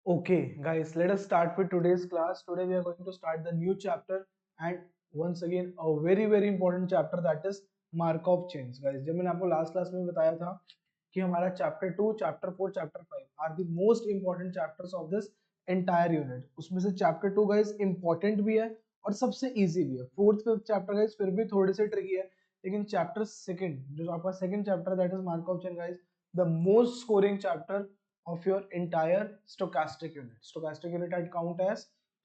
Okay, guys, let us start with today's class. Today we are going to start the new chapter and once again a very important chapter that is Markov chains. Guys, जब मैंने आपको last class में बताया था कि हमारा chapter 2, chapter 4, chapter 5 are the most important chapters of this entire unit. उसमें से चैप्टर 2 गाइस इंपॉर्टेंट भी है और सबसे इजी भी है। फोर्थ फिफ्थ चैप्टर गाइस फिर भी थोड़े से ट्रिकी है, लेकिन चैप्टर सेकंड जो आपका second chapter that is Markov chain guys, the most scoring chapter of your entire stochastic unit. Stochastic unit I'd count as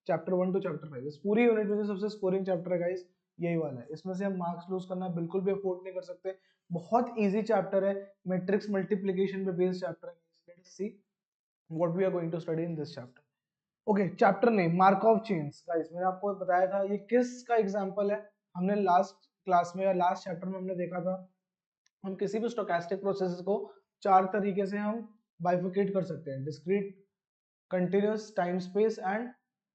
chapter 1 to chapter 5. इस पूरी यूनिट में जो सबसे स्कोरिंग चैप्टर है गाइस यही वाला है। इसमें से हम मार्क्स लूज करना बिल्कुल भी अफोर्ड नहीं कर सकते। बहुत इजी चैप्टर है, मैट्रिक्स मल्टीप्लिकेशन पे बेस्ड चैप्टर है। Let's see what we are going to study in this chapter. Okay, chapter name Markov chains. Guys मैंने आपको बताया था ये किसका एग्जांपल है। हमने लास्ट क्लास में या लास्ट चैप्टर में हमने देखा था हम किसी भी स्टोकेस्टिक प्रोसेस को चार तरीके से हम बाइफिकेट कर सकते हैं, discrete, continuous, time space and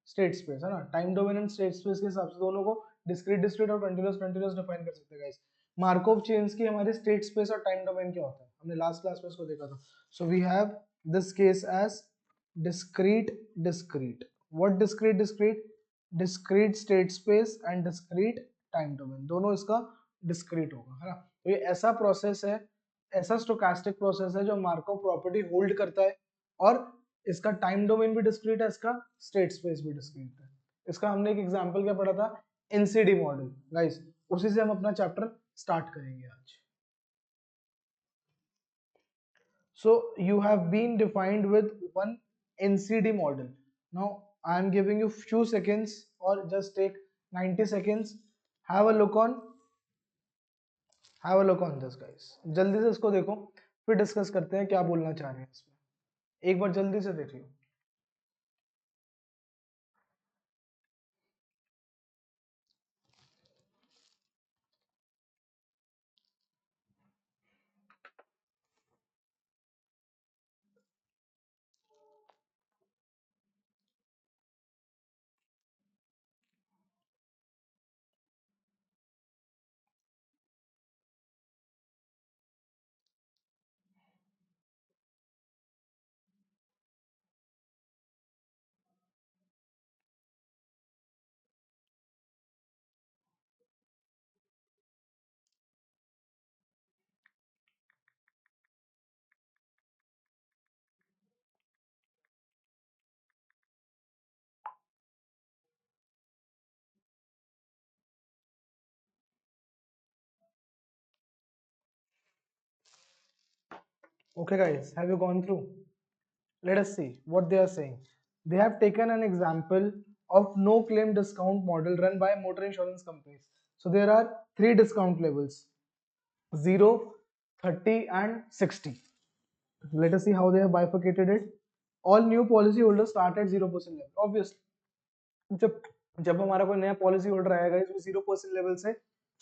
state space, है ना। Time domain and state space के हिसाब से दोनों को डिस्क्रीट डिस्क्रीट और कंटिन्यूअस कंटिन्यूअस डिफाइन कर सकते हैं गाइस। मार्कोव चेन्स की हमारे स्टेट स्पेस और टाइम डोमेन क्या होता है हमने लास्ट क्लास में इसको देखा था। So we have this case as discrete discrete. What discrete discrete? Discrete state space and discrete time domain, दोनों इसका डिस्क्रीट होगा, है ना। तो ये ऐसा प्रोसेस है, ऐसा स्टोकास्टिक प्रोसेस है जो मार्कोव प्रॉपर्टी होल्ड करता है और इसका टाइम डोमेन भी डिस्क्रीट है, इसका स्टेट स्पेस भी डिस्क्रीट है। इसका हमने एक एग्जांपल क्या पढ़ा था, एनसीडी मॉडल। गाइस उसी से हम अपना चैप्टर स्टार्ट करेंगे आज। So you have been defined with one NCD model. Now I am giving you few seconds or just take 90 seconds. Have a look on have a look on this guys. जल्दी से इसको देखो, फिर discuss करते हैं क्या बोलना चाह रहे हैं इसमें। एक बार जल्दी से देखिए। Okay guys, have you gone through? Let us see what they are saying. They have taken an example of no claim discount model run by motor insurance companies. So there are three discount levels: 0, 30 and 60. Let us see how they have bifurcated it. All new policy holders start at 0% level. Obviously, जब जब हमारा कोई नया policy holder आएगा वो 0% level से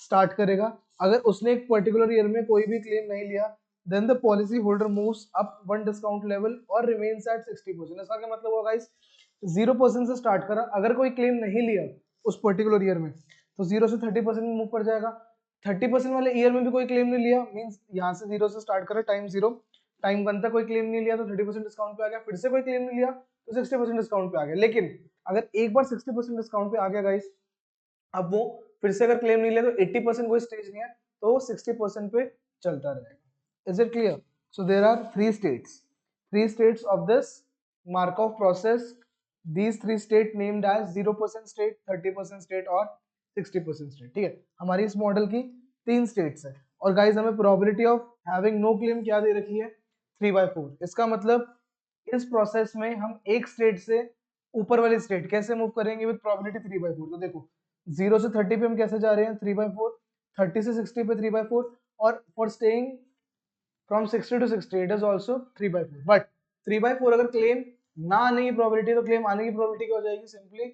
start करेगा। अगर उसने एक पर्टिकुलर ईयर में कोई भी क्लेम नहीं लिया, then the policy holder moves up one discount level और रिमेन्स एट 60%। इसका क्या मतलब होगा गाइस? 0% से स्टार्ट करा, अगर कोई क्लेम नहीं लिया उस पर्टिकुलर ईयर में तो 0 से 30% में मूव कर जाएगा। 30% वाले ईयर में भी कोई क्लेम नहीं लिया, मींस यहाँ से 0 से स्टार्ट करा, टाइम 0, टाइम 1 तक कोई क्लेम नहीं लिया तो 30% डिस्काउंट पे आ गया, फिर से कोई क्लेम नहीं लिया तो 60% डिस्काउंट पे आ गया। लेकिन अगर एक बार 60% डिस्काउंट पे आ गया गाइस, अब वो फिर से अगर क्लेम नहीं लिया तो 80% कोई स्टेज नहीं है तो वो 60% पे चलता रहेगा। Is it clear? So there are three states of this Markov process. these three state named as 0% state, 30% state और 60% state। ठीक है, हमारी इस मॉडल की तीन स्टेट्स है और गाइस हमें probability of having no claim क्या दे रखी है? 3/4। इसका मतलब इस प्रोसेस में हम एक स्टेट से ऊपर वाली स्टेट कैसे मूव करेंगे विद प्रोबेबिलिटी 3/4। तो देखो 0 से 30 पे हम कैसे जा रहे हैं? 3/4। 30 से 60 पे 3/4 और for staying from 60 to 60 it is also 3/4। But 3/4 अगर क्लेम ना आने की प्रोबेबिलिटी तो क्लेम आने की प्रोबेबिलिटी क्या हो जाएगी? सिंपली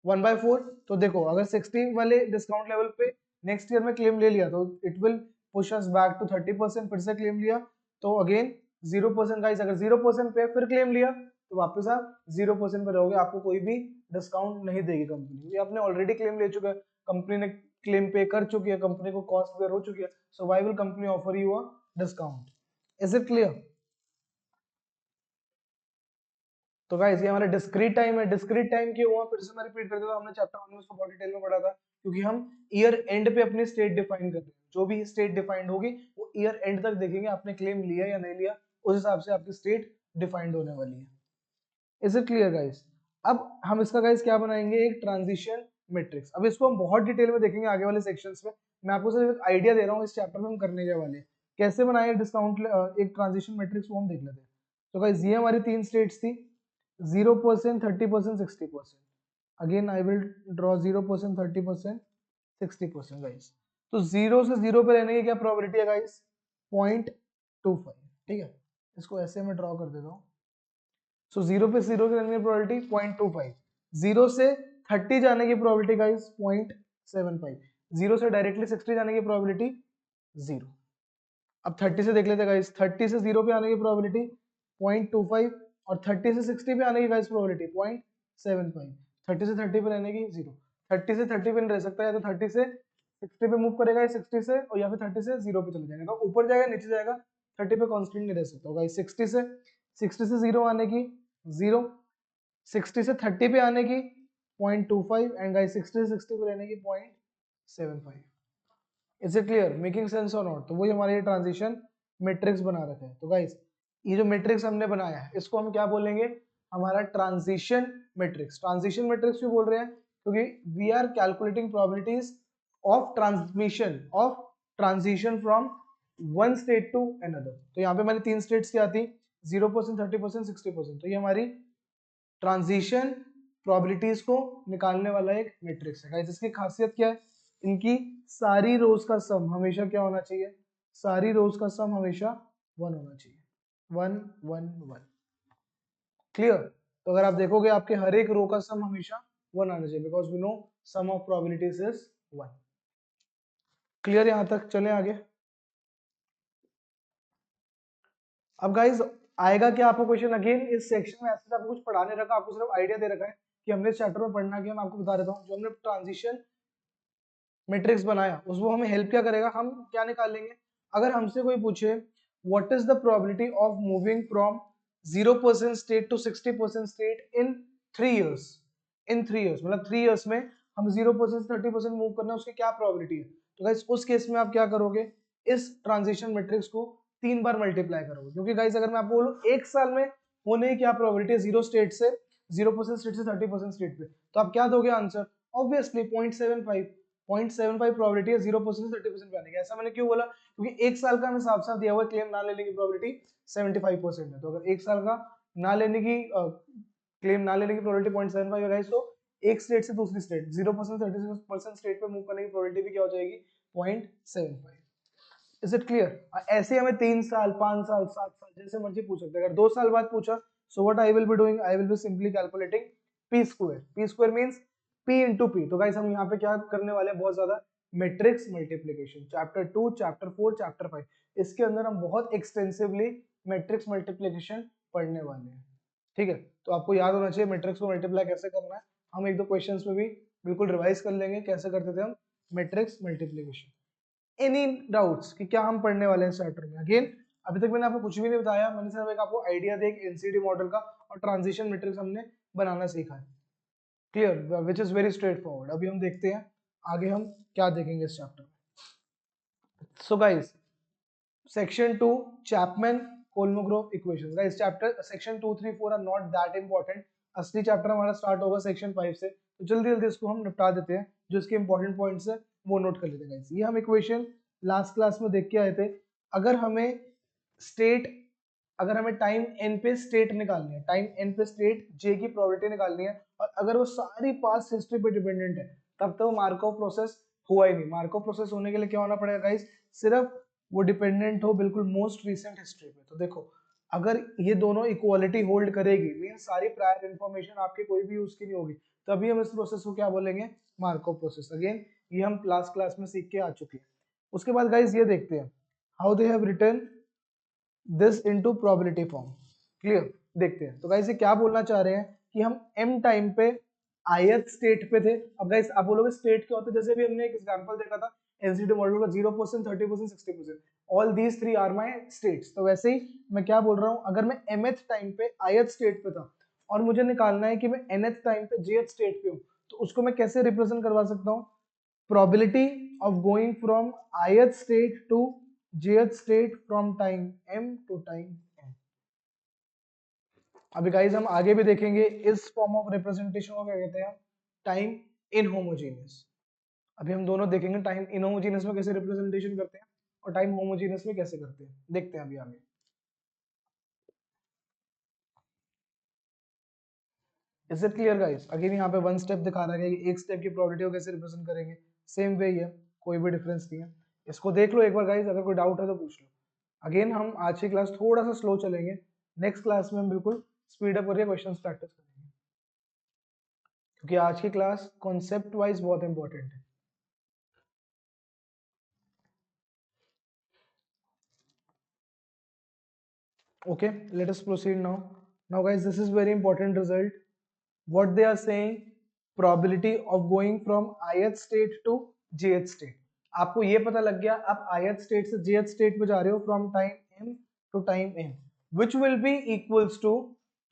1/4। तो देखो अगर 60 वाले डिस्काउंट लेवल पे नेक्स्ट ईयर में क्लेम ले लिया तो it will push us back to 30%। फिर से क्लेम लिया तो अगेन 0% गाइस। अगर 0% पे फिर क्लेम लिया तो वापस आप 0% पे रहोगे, आपको कोई भी डिस्काउंट नहीं देगी कंपनी। ये आपने ऑलरेडी क्लेम ले चुका है, कंपनी ने क्लेम पे कर चुकी है, कंपनी को कॉस्ट बेयर हो चुकी है, so why will company offer you a discount? Is it clear? तो गाइस ये हमारा डिस्क्रीट टाइम है। डिस्क्रीट टाइम क्यों हुआ, फिर से मैं रिपीट कर देता हूँ, हमने चैप्टर 1 में उसको बहुत डिटेल में पढ़ा था, क्योंकि हम ईयर एंड पे अपनी स्टेट डिफाइन कर रहे हैं। जो भी स्टेट डिफाइंड होगी वो ईयर एंड तक देखेंगे आपने क्लेम लिया या नहीं लिया, उस हिसाब से आपकी स्टेट डिफाइंड होने वाली है। Is it clear guys? अब हम इसका गाइस क्या बनाएंगे, एक ट्रांजिशन मैट्रिक्स। अब इसको हम बहुत डिटेल में देखेंगे आगे वाले सेक्शंस में। मैं आपको सिर्फ एक आइडिया दे रहा हूँ इस चैप्टर में हम करने के वाले कैसे बनाए डिस्काउंट एक ट्रांजिशन मैट्रिक्स, वो हम देख लेते हैं। तो गाइस ये हमारी तीन स्टेट्स थी, 0%, 30%, 60%। Again I will draw 0%, 30%, 60% guys. तो 0 से 0 पे रहने की क्या प्रोबेबिलिटी है गाइस, 0.25। ठीक है, इसको ऐसे मैं ड्रॉ कर देता हूँ। सो 0 पे 0 की रहने की प्रोबेबिलिटी 0.25, 0 से 30 जाने की प्रोबेबिलिटी गाइस 0.75, 0 से डायरेक्टली 60 जाने की प्रोबेबिलिटी 0। अब 30 से देख लेते हैं गाइस, 30 से 0 पे आने की प्रोबेबिलिटी 0.25 और 30 से 60 पे आने की गाइस प्रोबेबिलिटी 0.75। 30 से 30 पे रहने की 0, 30 से 30 पे नहीं रह सकता, या तो 30 से 60 पे मूव करेगा, 60 से, और या फिर 30 से 0 पे चले जाएगा, तो ऊपर जाएगा नीचे जाएगा, 30 पे कांस्टेंट नहीं रह सकता गाइस। 60 से 0 आने की 0, 60 से 30 पे आने की 0.25 एंड गाइस 60 से 60 पे रहने की 0.75। Is it clear, making sense और नॉट? तो वही हमारे ट्रांजिशन मैट्रिक्स बना रखे हैं। तो गाइस ये जो मैट्रिक्स हमने बनाया है इसको हम क्या बोलेंगे, हमारा ट्रांजिशन मैट्रिक्स। ट्रांजिशन मैट्रिक्स क्यों बोल रहे हैं, क्योंकि we are calculating probabilities of transmission of transition from one state to another. तो यहाँ पे हमारी तीन स्टेट्स क्या थी, 0%, 30%, 60%। तो ये हमारी ट्रांजिशन प्रोबेबिलिटीज को निकालने वाला एक मैट्रिक्स है गाइस। इसकी खासियत क्या है, इनकी सारी रोज का सम हमेशा क्या होना चाहिए, सारी रोज का सम हमेशा 1 होना चाहिए, 1 1 1। क्लियर? तो अगर आप देखोगे आपके हर एक रो का सम हमेशा 1 आना चाहिए, because we know sum of probabilities is 1। Clear यहां तक? चलें आगे। अब गाइस आएगा क्या आपको क्वेश्चन, अगेन इस सेक्शन में ऐसे आपको कुछ पढ़ाने रखा, आपको सिर्फ आइडिया दे रखा है कि हमने इस चैप्टर में पढ़ना क्या, मैं आपको बता देता हूँ। जो हमने ट्रांजिशन मैट्रिक्स बनाया उसको हमें हेल्प क्या करेगा, हम क्या निकाल लेंगे, अगर हमसे कोई पूछे what is the probability of moving from 0% state to 60% state in 3 years, in 3 years, मतलब 3 इयर्स में हम 0% से 30% मूव करना है, उसकी क्या प्रोबेबिलिटी है। तो गाइस उस केस में आप क्या करोगे, इस ट्रांजिशन मैट्रिक्स को 3 बार मल्टीप्लाई करोगे, क्योंकि गाइस अगर मैं आपको बोलूं एक साल में होने की क्या प्रोबेबिलिटी है, 0% स्टेट से 30% स्टेट पे, तो आप क्या दोगे आंसर, ऑब्वियसली 0.75। 0.75 प्रोबेबिलिटी है 0% से 30% पे आने की। ऐसा मैंने क्यों बोला, क्योंकि एक साल का हमें साफ साफ दिया हुआ क्लेम ना लेने की प्रोबेबिलिटी 75% है। तो अगर एक साल का ना लेने की क्लेम ना लेने की प्रोबेबिलिटी 0.75 है गाइस, तो एक स्टेट से दूसरी स्टेट 0% 30% स्टेट पे मूव करने की प्रोबेबिलिटी भी क्या हो जाएगी, 0.75। Is it clear? ऐसे हमें 3 साल, 5 साल, 7 साल जैसे मर्जी पूछ सकते हैं। अगर 2 साल बाद पूछा, so what I will be doing, I will be simply calculating P square. P square means P into P. तो गाइस हम यहाँ पे क्या करने वाले हैं, बहुत ज्यादा matrix multiplication, chapter 2, chapter 4, chapter 5, इसके अंदर हम बहुत एक्सटेंसिवली मैट्रिक्स मल्टीप्लीकेशन पढ़ने वाले हैं। ठीक है, तो आपको याद होना चाहिए मैट्रिक्स को मल्टीप्लाई कैसे करना है। हम एक दो क्वेश्चंस में भी बिल्कुल रिवाइज कर लेंगे कैसे करते थे हम मैट्रिक्स मल्टीप्लीकेशन। एनी डाउट्स कि क्या हम पढ़ने वाले हैं चैप्टर में? अगेन अभी तक मैंने आपको कुछ भी नहीं बताया, मैंने सिर्फ एक आपको आइडिया दिया एक एनसीडी मॉडल का, और ट्रांजिशन मैट्रिक्स हमने बनाना सीखा है। Clear, which is very straight forward. अभी हम देखते हैं आगे हम क्या देखेंगे इस चैप्टर में। So guys section 2 Chapman Kolmogorov equations. Guys chapter section 2, 3, 4 are not that important. असली चैप्टर हमारा स्टार्ट होगा सेक्शन 5 से, तो जल्दी जल्दी इसको हम निपटा देते हैं, जो इसके इंपॉर्टेंट पॉइंट्स है वो नोट कर लेते हैं। गाइस ये हम इक्वेशन लास्ट क्लास में देख के आए थे। अगर हमें स्टेट, अगर हमें टाइम n पे स्टेट निकालनी है, टाइम n पे स्टेट j की प्रोबेबिलिटी निकालनी है, और अगर वो सारी पास्ट हिस्ट्री पे डिपेंडेंट है, तब तो मार्कोव प्रोसेस हुआ ही नहीं। मार्कोव प्रोसेस होने के लिए क्या होना पड़ेगा गाइस, सिर्फ वो डिपेंडेंट हो बिल्कुल मोस्ट रीसेंट हिस्ट्री पे। तो देखो अगर ये दोनों इक्वालिटी होल्ड करेगी, मीन सारी प्रायर इंफॉर्मेशन आपके कोई भी यूज की नहीं होगी, तभी हम इस प्रोसेस को क्या बोलेंगे, मार्कोव प्रोसेस। अगेन ये हम लास्ट क्लास में सीख के आ चुके हैं। उसके बाद गाइस ये देखते हैं how they have written this into probability form. Clear, देखते हैं। तो गाइस ये क्या बोलना चाह रहे हैं कि हम m टाइम पे ith स्टेट पे थे। अब गाइस आप बोलोगे स्टेट क्या होता है, जैसे भी हमने एक एग्जांपल देखा था एनसीडी मॉडल का, 0%, 30%, 60%, all these 3 are my states. तो वैसे ही मैं क्या बोल रहा हूँ, अगर मैं mth टाइम पे ith स्टेट पे था और मुझे निकालना है कि मैं nth टाइम पे jth स्टेट पे हूँ, तो उसको मैं कैसे रिप्रेजेंट करवा सकता हूँ? probability of going from ith state to jth state from time m to time n. अभी गाइस हम आगे भी देखेंगे इस फॉर्म ऑफ रिप्रेजेंटेशन को क्या कहते हैं, टाइम इनहोमोजेनियस। अभी हम दोनों देखेंगे टाइम इनहोमोजेनियस में कैसे रिप्रेजेंटेशन करते हैं और टाइम होमोजेनियस में कैसे करते हैं, देखते हैं अभी आगे। Is it clear guys? Again यहाँ पे वन स्टेप दिखा रहा है कि एक स्टेप की प्रोबेबिलिटी को कैसे रिप्रेजेंट करेंगे, सेम वे ही है, कोई भी डिफरेंस नहीं है। इसको देख लो एक बार गाइस, अगर कोई डाउट है तो पूछ लो। अगेन हम आज की क्लास थोड़ा सा स्लो चलेंगे, नेक्स्ट क्लास में हम बिल्कुल स्पीड अप करके क्वेश्चंस प्रैक्टिस करेंगे, क्योंकि आज की क्लास कॉन्सेप्ट वाइज बहुत इंपॉर्टेंट है। Okay, let us proceed now. Now guys, this is very important result. What they are saying, probability of going from ith state to jth state. आपको ये पता लग गया आप ith state से jth state पे जा रहे हो from time m to time n, which will be equals to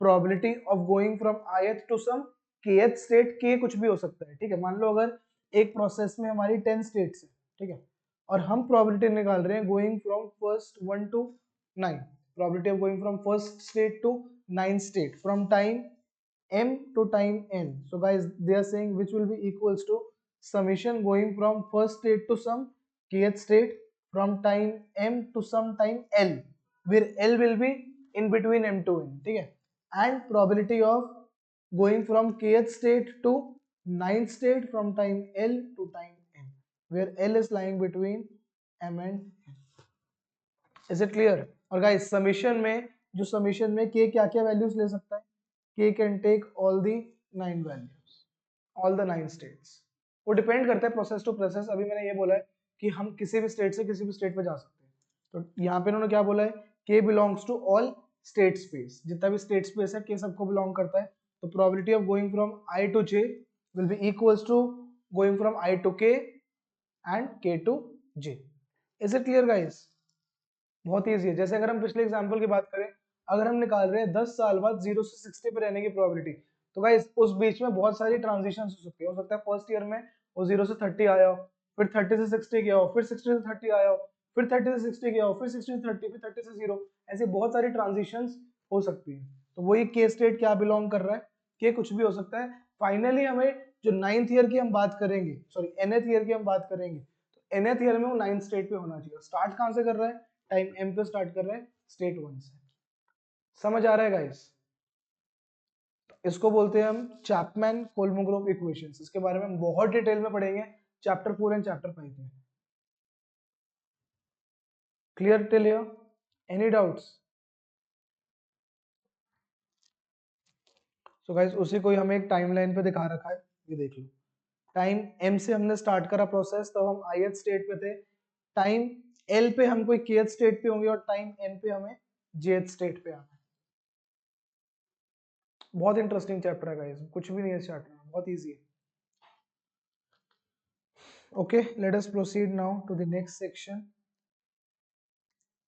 probability of going from ith to some kth state। k कुछ भी हो सकता है, ठीक है। मान लो अगर एक प्रोसेस में हमारी 10 स्टेट्स है, ठीक है, और हम probability निकाल रहे हैं going from first 1 to 9, probability of going from first state to 9th state from time m to time n. So guys, they are saying which will be equals to summation going from first state to some kth state from time m to some time l, where l will be in between m to n, ठीक है, and probability of going from kth state to 9th state from time l to time n, where l is lying between m and n. Is it clear? और guys summation में, जो summation में k क्या क्या values ले सकता है, k can take all the 9 values, all the 9 states. वो डिपेंड करता है प्रोसेस टू प्रोसेस। अभी मैंने ये बोला है कि हम किसी भी स्टेट से किसी भी स्टेट पे जा सकते हैं, तो यहाँ पे इन्होंने क्या बोला है, k belongs to all state space, जितना भी स्टेट स्पेस है k सबको बिलोंग करता है। तो probability of going from i to j will be equals to going from i to k and k to j। Is it clear guys? बहुत easy है। जैसे अगर हम पिछले एग्जांपल की बात करें, अगर हम निकाल रहे हैं 10 साल बाद 0 से 60 पे रहने की प्रोबेबिलिटी, तो गाइस उस बीच में बहुत सारी ट्रांजिशंस हो सकती है। हो सकता है फर्स्ट ईयर में वो 0 से 30 आया हो, फिर 30 से 60 गया हो, फिर 60 से 30 आया हो, फिर 30 से 60 गया हो, फिर 60 से 30, फिर 30 से 0, ऐसे बहुत सारी ट्रांजिशंस हो सकती है। तो वही के स्टेट क्या बिलोंग कर रहा है, के कुछ भी हो सकता है। फाइनली हमें जो 9th ईयर की हम बात करेंगे, सॉरी nth ईयर की हम बात करेंगे, तो nth ईयर में वो 9th स्टेट पे होना चाहिए। स्टार्ट कहां से कर रहा है, टाइम m पे स्टार्ट कर रहे हैं, स्टेट 1 से। समझ आ रहा है गाइस? इसको बोलते हैं हम चैपमैन कोलमोग्रोव इक्वेशंस। इसके बारे में हम बहुत डिटेल में पढ़ेंगे चैप्टर 4 एंड चैप्टर 5 में। Clear till here? Any doubts? So guys उसी को ही हमें एक टाइमलाइन पे दिखा रखा है, ये देख लो। टाइम m से हमने स्टार्ट करा प्रोसेस, तब हम ith स्टेट पे थे। टाइम l पे हम कोई kth स्टेट पे होंगे और टाइम n पे हमें jth स्टेट पे आना है। बहुत इंटरेस्टिंग चैप्टर है गाइस, कुछ भी नहीं है चैप्टर में, बहुत इजी है। Okay, let us proceed now to the next section.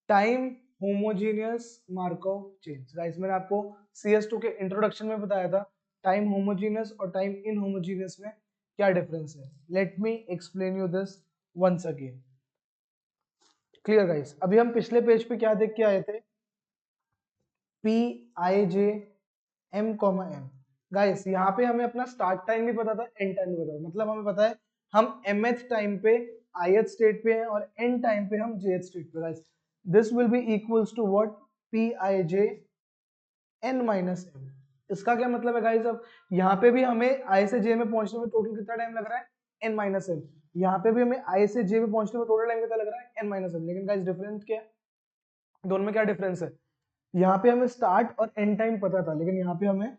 Time homogeneous Markov chains. Guys, मैंने आपको CS2 के इंट्रोडक्शन में बताया था टाइम होमोजीनियस और टाइम इनहोमोजीनियस में क्या डिफरेंस है। Let me explain you this once again. Clear guys? अभी हम पिछले पेज पे क्या देख के आए थे, P I J M comma N. Guys यहाँ पे हमें अपना स्टार्ट टाइम भी पता था, एंड टाइम भी पता था। मतलब हमें पता है हम mth टाइम पे ith स्टेट पे हैं और n टाइम पे हम jth स्टेट पे। Guys this will be equals to what, P I J n minus m। इसका क्या मतलब है गाइस? अब यहाँ पे भी हमें i से j में पहुंचने में टोटल कितना टाइम लग रहा है, n माइनस m। यहाँ पे भी हमें i से j में पहुंचने में टोटल टाइम कितना लग रहा है, n माइनस m। लेकिन गाइस डिफरेंस क्या है, दोनों में क्या डिफरेंस है? यहाँ पे हमें स्टार्ट और एंड टाइम पता था, लेकिन यहाँ पे हमें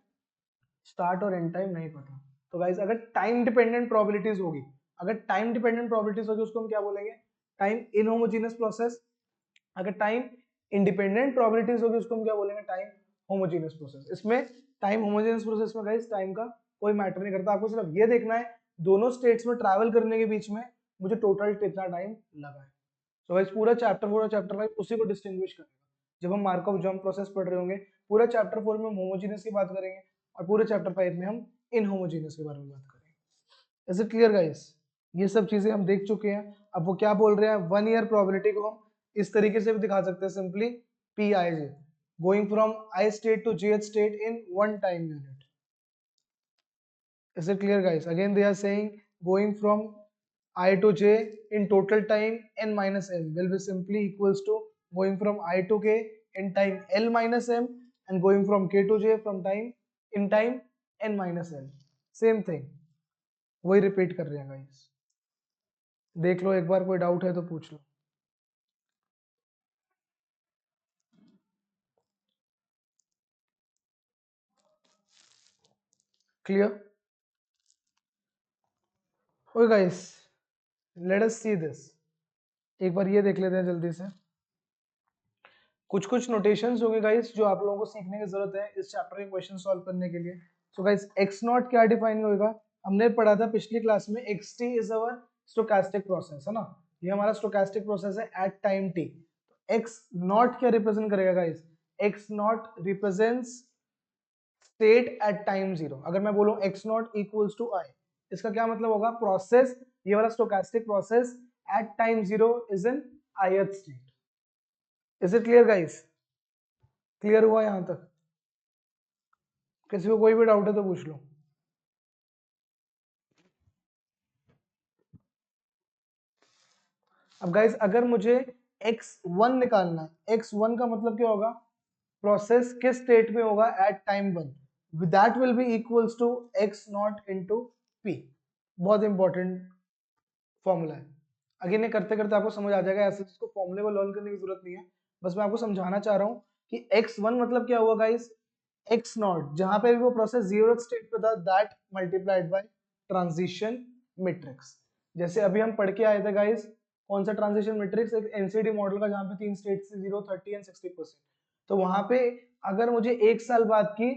स्टार्ट और एंड टाइम नहीं पता। तो गाइस अगर टाइम डिपेंडेंट प्रोबेबिलिटीज होगी, अगर टाइम डिपेंडेंट प्रोबेबिलिटीज होगी उसको हम क्या बोलेंगे, टाइम इनहोमोजेनियस प्रोसेस। अगर टाइम इंडिपेंडेंट प्रोबेबिलिटीज होगी उसको हम क्या बोलेंगे, टाइम होमोजेनियस प्रोसेस। इसमें टाइम होमोजेनियस प्रोसेस में गाइस टाइम का कोई मैटर नहीं करता, आपको सिर्फ ये देखना है दोनों स्टेट्स में ट्रैवल करने के बीच में मुझे टोटल कितना टाइम लगा है। तो गाइस पूरा चैप्टर 5 उसी को डिस्टिंग्विश करेगा। जब हम मार्कअप जंप प्रोसेस पढ़ रहे होंगे, पूरा चैप्टर 4 में होमोजेनियस की बात करेंगे, और पूरे चैप्टर 5 में हम इनहोमोजेनियस के बारे में बात करेंगे। Is it clear guys? ये सब चीजें हम देख चुके हैं। अब वो क्या बोल रहे हैं, 1 ईयर प्रोबेबिलिटी को हम इस तरीके से भी दिखा सकते हैं, simply P I J, going from I state to Jth state in 1 time unit. Is it clear guys? Again they are saying going from I to j in total time n minus m will be simply equals to going from I to k in time l minus m and going from k to j from time in time n minus l. Same thing, वही repeat कर रहे हैं guys. देख लो एक बार, कोई doubt है तो पूछ लो। Clear? Okay guys, let us see this. एक बार ये देख लेते हैं जल्दी से। कुछ कुछ नोटेशंस होंगे गाइस जो आप लोगों को सीखने की जरूरत है इस चैप्टर के क्वेश्चन सॉल्व करने के लिए। सो गाइस एक्स नॉट क्या डिफाइन होगा, हमने पढ़ा था पिछली क्लास में, X T is our stochastic process, है ना, ये हमारा स्टोकास्टिक प्रोसेस है at time T. X nought क्या रिप्रेजेंट करेगा guys, X nought represents state at time zero. अगर मैं बोलूं X nought equals to I, इसका क्या मतलब होगा, प्रोसेस, ये वाला stochastic process at time zero is in ith state. Is it clear guys? Clear हुआ यहां तक? किसी को कोई भी डाउट है तो पूछ लो। अब गाइस अगर मुझे x1 निकालना है, x1 का मतलब क्या होगा, प्रोसेस किस स्टेट में होगा at time 1, that will be equals to x nought into p। बहुत इंपॉर्टेंट फॉर्मूला है। अगेन ये करते करते आपको समझ आ जाएगा, ऐसे इसको फॉर्मूले को लर्न करने की जरूरत नहीं है, बस मैं आपको समझाना चाह रहा हूँ कि x1 मतलब क्या हुआ गाइस, x नॉट जहां पे भी वो प्रोसेस जीरो स्टेट पे था that multiplied by transition matrix. जैसे अभी हम पढ़ के आए थे गाइस, कौन सा ट्रांजिशन मैट्रिक्स, एक एनसीडी मॉडल का जहां पे 3 स्टेट से 0, 30 एंड 60%। तो वहां पे अगर मुझे 1 साल बाद की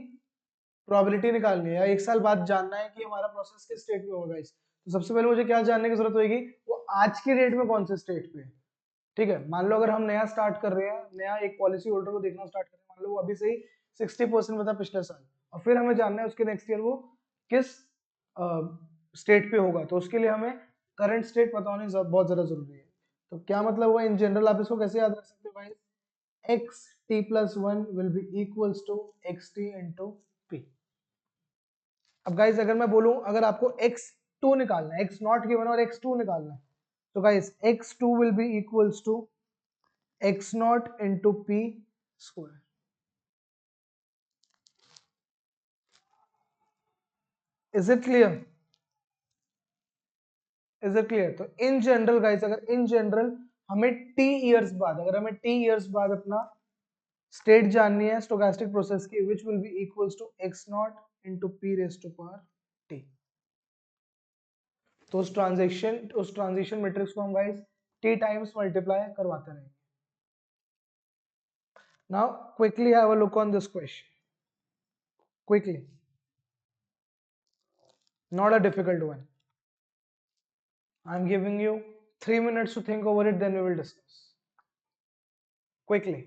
प्रोबेबिलिटी निकालनी है या 1 साल बाद जानना है कि हमारा प्रोसेस किस स्टेट में होगा गाइस, तो सबसे पहले मुझे क्या जानने की जरूरत होगी, वो आज की डेट में कौन से स्टेट पे है। ठीक है, मान लो अगर हम नया स्टार्ट कर रहे हैं, नया एक पॉलिसी होल्डर को देखना स्टार्ट कर रहे हैं, मान लो वो अभी से ही 60% में था पिछले साल, और फिर हमें जानना है उसके नेक्स्ट ईयर वो किस स्टेट पे होगा, तो उसके लिए हमें करंट स्टेट पता होनी बहुत ज्यादा जरूरी है। तो क्या मतलब हुआ इन जनरल, आप इसको कैसे याद रख सकते हो भाई, X T plus one will be equals to X T into P. अब गाइज अगर मैं बोलूं, अगर आपको x2 निकालना है, x नॉट गिवन और x2 निकालना है, तो guys x2 will be equals to x nought into P square. Is it clear? Is it clear? तो इन जनरल गाइज, अगर इन जनरल हमें t इयर्स बाद, अगर हमें t इयर्स बाद अपना स्टेट जाननी है स्टोकास्टिक प्रोसेस की, which will be equals to x nought into P raise to power t, तो उस ट्रांजिशन मैट्रिक्स को हम गाइस t टाइम्स मल्टीप्लाई करवाते रहेंगे। Now quickly have a look on this question, quickly, not a difficult one. I'm giving you 3 minutes to think over it, then we will discuss quickly.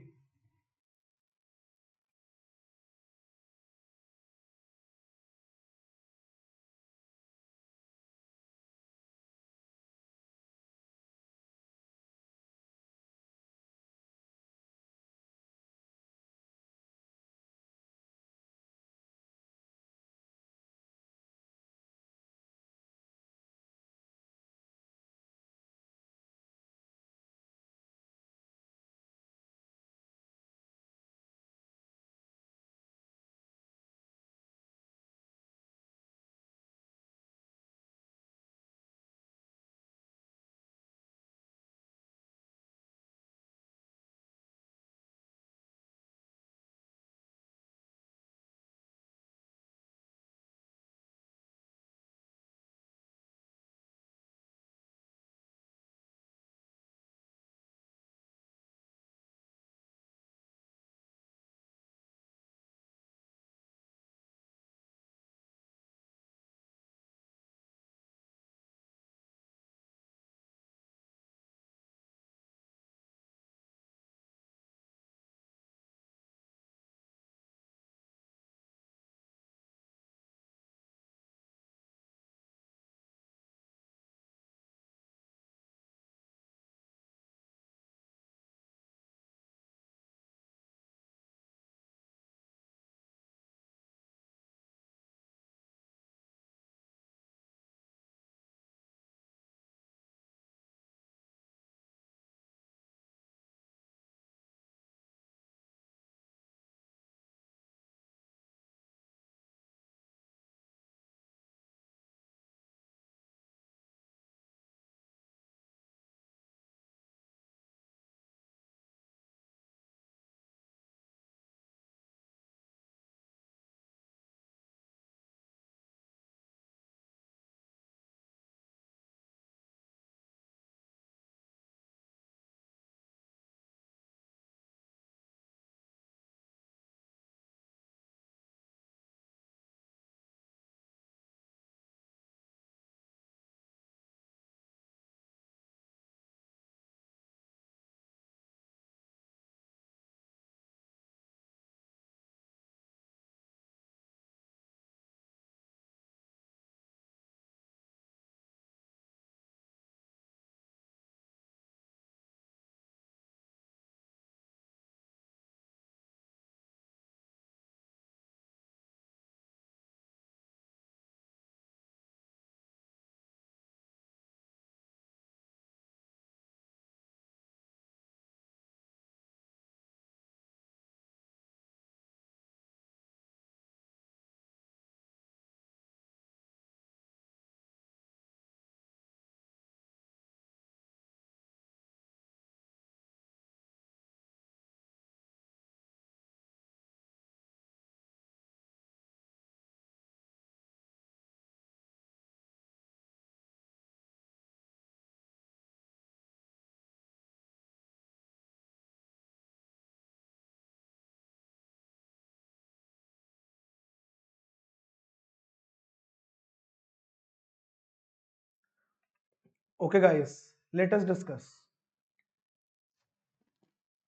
Okay, guys, let us discuss.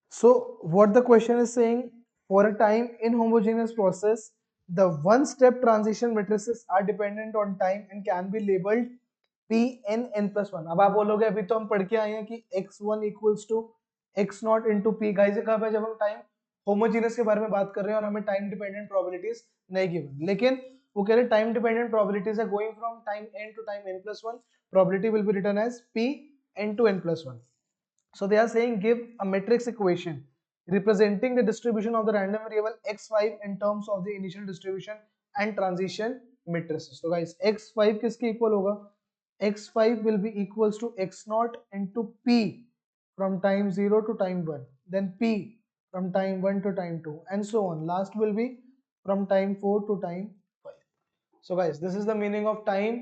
So, what the question is saying, for a time inhomogeneous process, the one-step transition matrices are dependent on time and can be labeled P n n plus one. अब आप बोलोगे अभी तो हम पढ़ के आए हैं कि x1 equals to x not into P. Guys ये कब है, जब हम टाइम होमोजीनियस के बारे में बात कर रहे हैं और हमें टाइम डिपेंडेंट प्रोबेबिलिटीज नहीं गिवन. लेकिन वो कह रहे टाइम डिपेंडेंट प्रोबेबिलिटीज है going from time n to time n plus 1. Probability will be written as p n to n plus 1. So they are saying give a matrix equation representing the distribution of the random variable x5 in terms of the initial distribution and transition matrices. So guys x5 किसके equal होगा? x5 will be equals to x naught into p from time 0 to time 1, then p from time 1 to time 2 and so on. Last will be from time 4 to time 5. So guys this is the meaning of time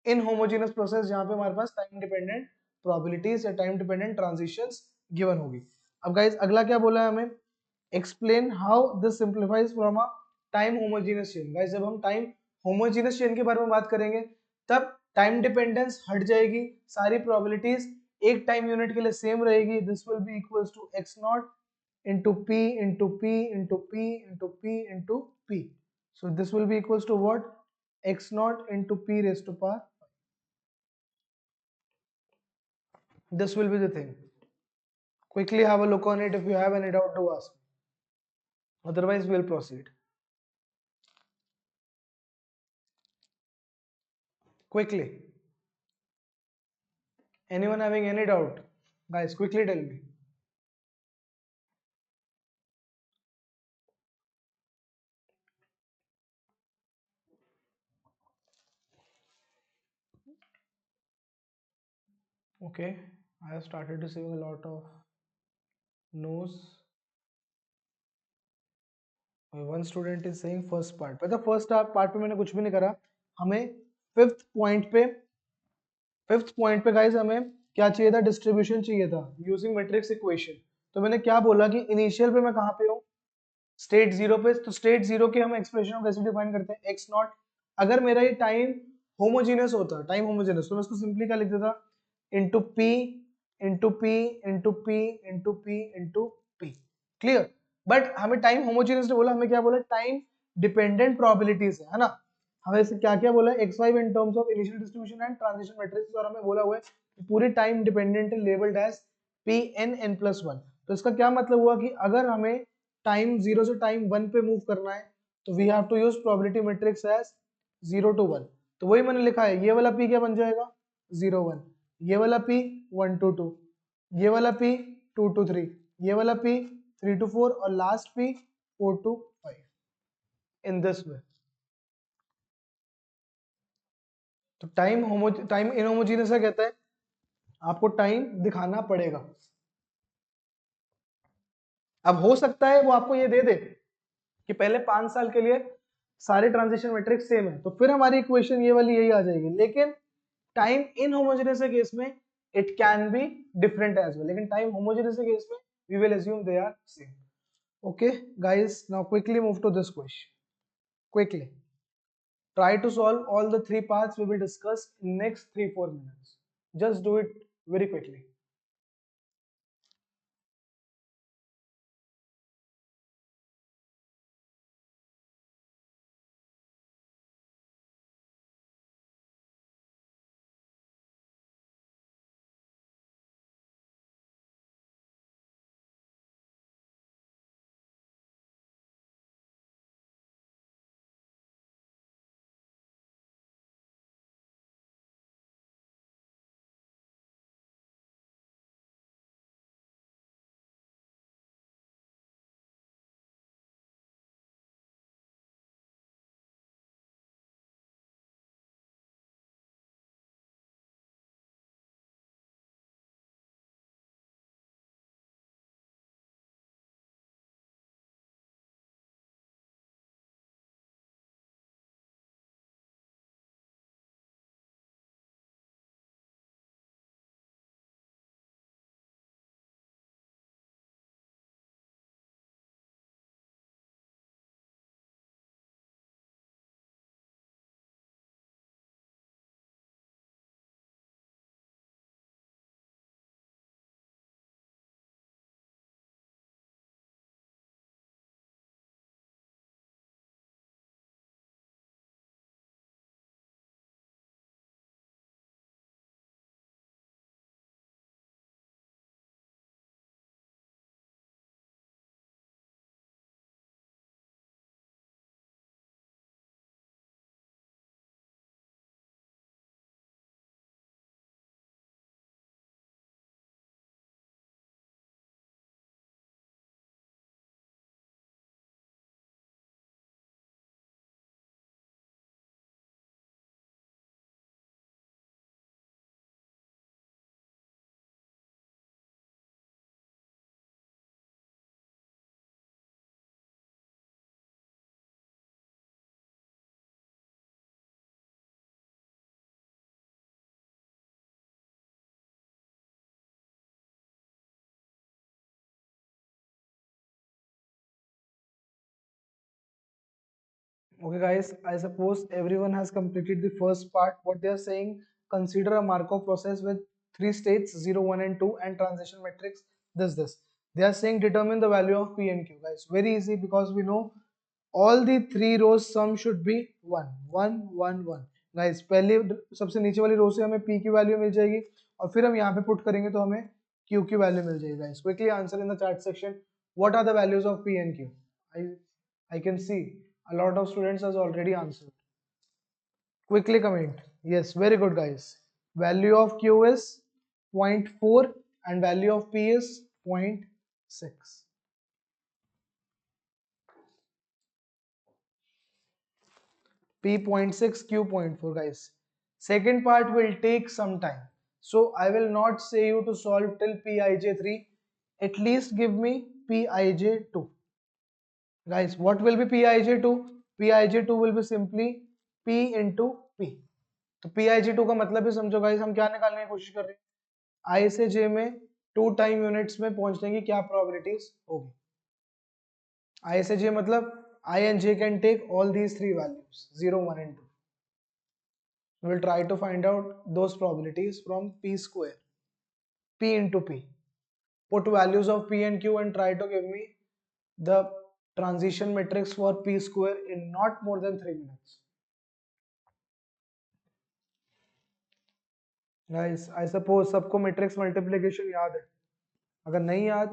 in homogeneous process जहां पे हमारे पास time dependent probabilities या time dependent transitions given होगी. अब guys अगला क्या बोला है हमें? Explain how this simplifies from a time homogeneous chain. Guys जब हम टाइम होमोजेनस चेन के बारे में बात करेंगे तब टाइम डिपेंडेंस हट जाएगी, सारी प्रोबेबिलिटीज एक टाइम यूनिट के लिए सेम रहेगी. This will be equals to x nought into p into p into p into p into p. So this will be equals to what? X naught into p raised to power. This will be the thing. Quickly have a look on it. If you have any doubt, do ask. Otherwise, we'll proceed. Quickly. Anyone having any doubt? Guys, quickly tell me. Okay, I have started receiving a lot of no's. One student is saying first part. पता first part पे मैंने कुछ भी नहीं करा. हमें fifth point पे guys हमें क्या चाहिए था? डिस्ट्रीब्यूशन चाहिए था यूजिंग मैट्रिक्स इक्वेशन. तो मैंने क्या बोला कि इनिशियल पे मैं कहाँ पे हूँ? स्टेट जीरो पे. तो स्टेट जीरो के हम एक्सप्रेशन को कैसे डिफाइन करते हैं? X not. अगर मेरा ये टाइम होमोजीनियस होता, टाइम होमोजीनियस, तो मैं इसको सिंपली क्या लिख देता? Into P into P into P into P into P. Clear. But हमें टाइम होमोजीनियस ने बोला, हमें क्या बोला? टाइम डिपेंडेंट प्रोबेबिलिटीज है ना. हमें इससे क्या क्या बोला? x5 in terms of initial distribution and transition matrix. और हमें बोला हुआ है कि पूरी time dependent labelled as P N N plus one. तो इसका क्या मतलब हुआ कि अगर हमें टाइम 0 से टाइम 1 पे मूव करना है तो we have to use probability matrix as 0 to 1. तो वही मैंने लिखा है. ये वाला p क्या बन जाएगा? 0 1. ये वाला p 1 to 2. ये वाला p 2 to 3. ये वाला p 3 to 4 और last p 4 to 5. In this way. तो टाइम इनहोमोजेनियस क्या कहता है? आपको टाइम दिखाना पड़ेगा. अब हो सकता है वो आपको ये दे दे कि पहले 5 साल के लिए सारे ट्रांजिशन मैट्रिक्स सेम है, तो फिर हमारी इक्वेशन ये वाली यही आ जाएगी. लेकिन टाइम इनहोमोजेनियस के केस में it can be different as well, लेकिन टाइम होमोजेनियस के केस में we will assume they are same. Okay guys, now quickly move to this question. Quickly try to solve all the three parts we will discuss in next 3-4 minutes. Just do it very quickly. Okay, guys, I suppose everyone has completed the first part. What they are saying, consider a Markov process with three states 0, 1, and 2, and transition matrix this. They are saying determine the value of P and Q. Guys, very easy because we know all the three rows sum should be 1, 1, 1, 1. Guys, पहले सबसे नीचे वाली रो से हमें P की value मिल जाएगी और फिर हम यहाँ पे पुट करेंगे तो हमें Q की वैल्यू मिल जाएगी. Guys, quickly answer in the chat section. What are the values of P and Q? I can see a lot of students has already answered. Quickly comment. Yes, very good guys. Value of Q is zero point 0.4 and value of P is 0.6. P 0.6, Q 0.4 guys. Second part will take some time. So I will not say you to solve till Pij3. At least give me Pij2. Guys, what will be Pij2? Pij2 will be simply P into P. तो Pig2 का मतलब भी समझो guys, हम क्या निकालने की कोशिश कर रहे हैं, आई से जे में 2 टाइम यूनिट्स में पहुंचने की क्या प्रोबेबिलिटीज होगी. आई से जे मतलब I and J can take all these three values 0, 1 and 2. We will try to find out those probabilities from P square, P into P. Put values of P and Q and try to give me the transition matrix for P square in not more than 3 minutes. Guys, I suppose सबको matrix multiplication याद है. अगर नहीं याद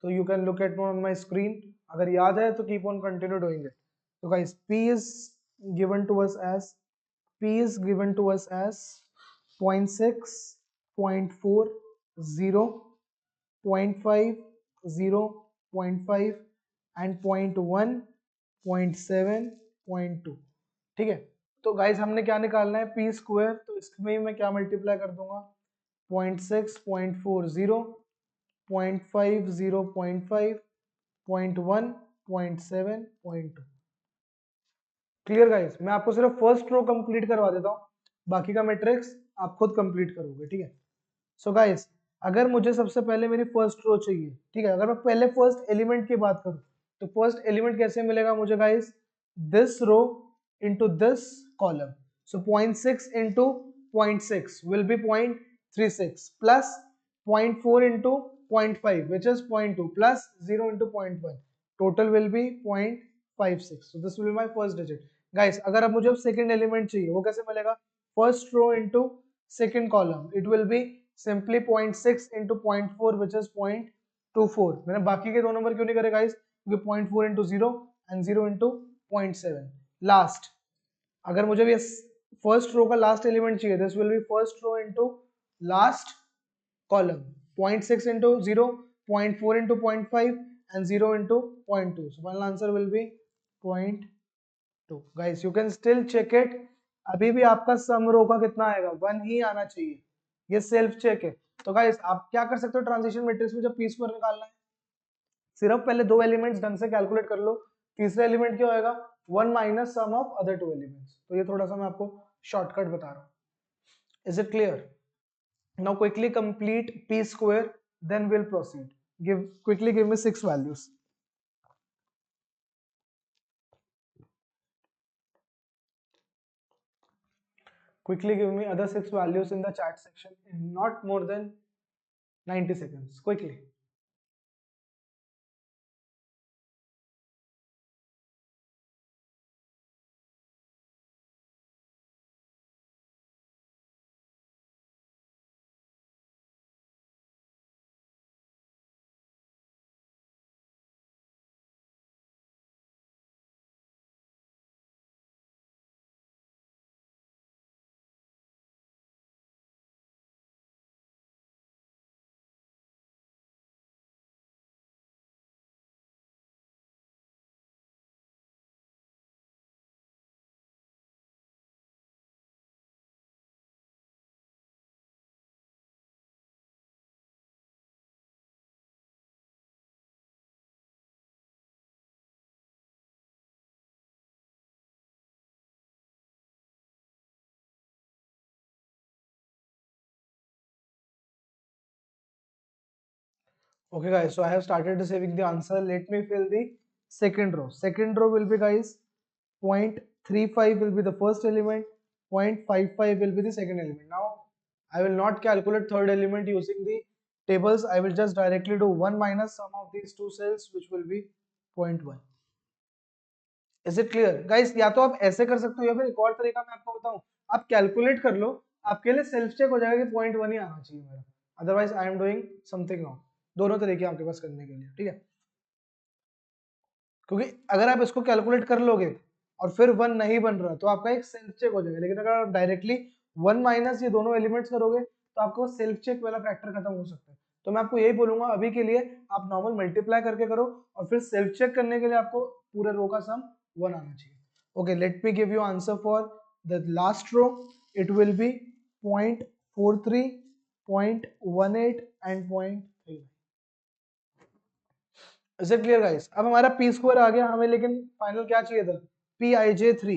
तो you can look at on my screen. अगर याद है तो keep on continue doing it. So guys, given to us as P is given to us as 0.6, 0.4, 0, 0.5, 0, 0.5 and 0.1, 0.7, 0.2. ठीक है. तो गाइस हमने क्या निकालना है, पी स्क्वायर. तो इसमें मैं क्या मल्टीप्लाई कर दूंगा, 0.6, 0.40, 0.5, 0.5, 0.1, 0.7, 0.2. Clear guys. मैं आपको सिर्फ फर्स्ट रो कंप्लीट करवा देता हूँ, बाकी का मैट्रिक्स आप खुद कंप्लीट करोगे. ठीक है. सो गाइस, अगर मुझे सबसे पहले मेरी फर्स्ट रो चाहिए, ठीक है, अगर मैं पहले फर्स्ट एलिमेंट की बात करूं तो फर्स्ट एलिमेंट कैसे मिलेगा मुझे guys, this row into this column. So 0.6 into 0.6 will be 0.36 plus 0.4 into 0.5 which is 0.2 plus 0 into 0.1. Total will be 0.56. So this will be my first digit. Guys, अगर अब मुझे second element चाहिए वो कैसे मिलेगा, first row into second column. It will be simply 0.6 into 0.4 which is 0.24. मैंने बाकी के दो नंबर क्यों नहीं करे गाइस, क्योंकि 0.4 into 0 and 0 into 0.7. लास्ट, अगर मुझे भी फर्स्ट रो का लास्ट एलिमेंट चाहिए, this will be first row into last column. 0.6 into 0, 0.4 into 0.5 and 0 into 0.2. So final answer will be 0.2. Guys, you can still check it. अभी भी आपका सम रो का कितना आएगा, 1 ही आना चाहिए. ये सेल्फ चेक है. तो गाइस आप क्या कर सकते हो ट्रांजिशन मैट्रिक्स में, जब पी स्क्वायर निकालना है सिर्फ पहले दो एलिमेंट्स ढंग से कैलकुलेट कर लो. तीसरा एलिमेंट क्या होएगा, 1 minus sum of other two elements. तो ये थोड़ा सा मैं आपको शॉर्टकट बता रहा हूँ. Is it clear? Now quickly complete P square, then will proceed. quickly give me 6 values. Quickly give me other 6 values in the chat section in not more than 90 seconds. Quickly. Okay guys, so I have started saving the answer. Let me fill the second row. Second row will be guys 0.6, 0.35 will be the first element, 0.55 will be the second element. Now I will not calculate third element using the tables. I will just directly do 1 minus sum of these two cells, which will be 0.1. Is it clear guys? या तो आप ऐसे कर सकते हो या फिर एक और तरीका मैं आपको बताऊं, आप कैलकुलेट कर लो, आपके लिए सेल्फ चेक हो जाएगा कि 0.1 ही आना चाहिए मेरा, otherwise I am doing something wrong. दोनों तरीके आपके पास करने के लिए, ठीक है? क्योंकि अगर आप इसको कैलकुलेट कर लोगे और फिर 1 नहीं बन रहा तो आपका एक सेल्फ चेक हो जाएगा, लेकिन अगर आप डायरेक्टली 1 माइनस ये दोनों एलिमेंट्स करोगे तो आपको सेल्फ चेक वाला फैक्टर खत्म हो सकता है। तो मैं आपको यही बोलूंगा अभी के लिए आप नॉर्मल मल्टीप्लाई करके करो और फिर सेल्फ चेक करने के लिए आपको पूरे रो का सम 1 आना चाहिए। Okay, let me give you answer for the last row. It will be 0.43, 0.18 and 0.3। Is it clear guys? अब हमारा पी स्क्वायर आ गया हमें, लेकिन फाइनल क्या चाहिए था? Pij3,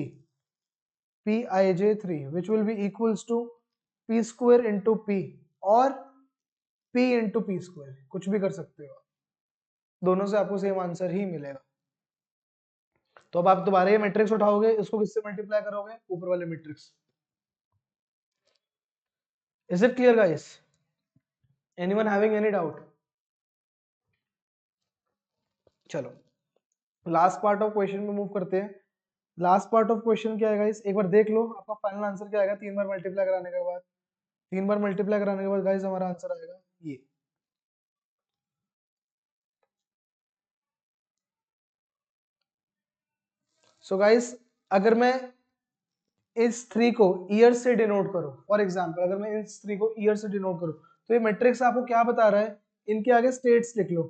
Pij3 which will be equals to p square into p और p into p square, कुछ भी कर सकते हो, दोनों से आपको सेम आंसर ही मिलेगा। तो अब आप दोबारा ये मैट्रिक्स उठाओगे, इसको किससे मल्टीप्लाई करोगे? ऊपर वाले matrix. Is it clear guys? Anyone having any doubt? चलो लास्ट पार्ट ऑफ क्वेश्चन में मूव करते हैं। लास्ट पार्ट ऑफ क्वेश्चन क्या है गाइस, एक बार देख लो आपका फाइनल आंसर क्या आएगा 3 बार मल्टीप्लाई कराने के बाद। 3 बार मल्टीप्लाई कराने के बाद गाइस हमारा आंसर आएगा ये। सो गाइस अगर मैं इस 3 को ईयर से डिनोट करूं, फॉर एग्जांपल अगर मैं इस 3 को ईयर से डिनोट करूं तो ये मैट्रिक्स आपको क्या बता रहा है? इनके आगे स्टेट्स लिख लो,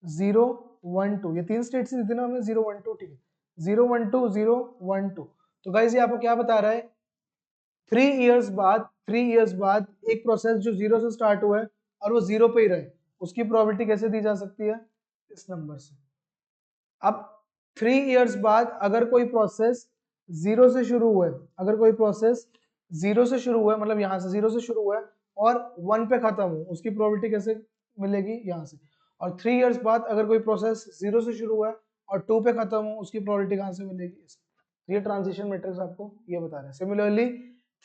0 1 2, ये तीन स्टेट्स दी थी ना हमें, 0 1 2, ठीक है, 0 1 2 0 1 2। तो गाइस ये आपको क्या बता रहा है? 3 इयर्स बाद एक प्रोसेस जो 0 से स्टार्ट हुआ है और वो 0 पे ही रहे, उसकी प्रोबेबिलिटी कैसे दी जा सकती है? इस नंबर से। अब 3 इयर्स बाद अगर कोई प्रोसेस 0 से शुरू हुआ है, अगर कोई प्रोसेस 0 से शुरू हुआ है, मतलब यहाँ से 0 से शुरू हुआ है और 1 पे खत्म हो, उसकी प्रोबेबिलिटी कैसे मिलेगी? यहाँ से। और 3 इयर्स बाद अगर कोई प्रोसेस 0 से शुरू हुआ है और 2 पे खत्म हो, उसकी प्रोबेबिलिटी कहाँ से मिलेगी? ये ट्रांजिशन मैट्रिक्स आपको ये बता रहे हैं। सिमिलरली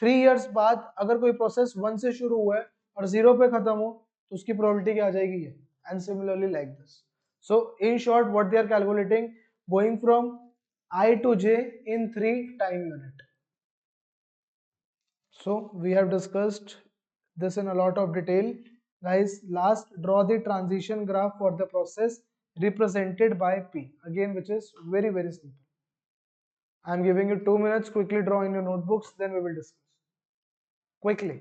3 इयर्स बाद अगर कोई प्रोसेस 1 से शुरू हुआ है और 0 पे खत्म हो तो उसकी प्रोबेबिलिटी क्या आ जाएगी? ये। And similarly like this. So in short, what they are calculating, going from I to J in 3 time unit. So we have discussed this in a lot of detail. Guys, last draw the transition graph for the process represented by P. Again, which is very, very simple. I am giving you 2 minutes. Quickly draw in your notebooks, then we will discuss. Quickly.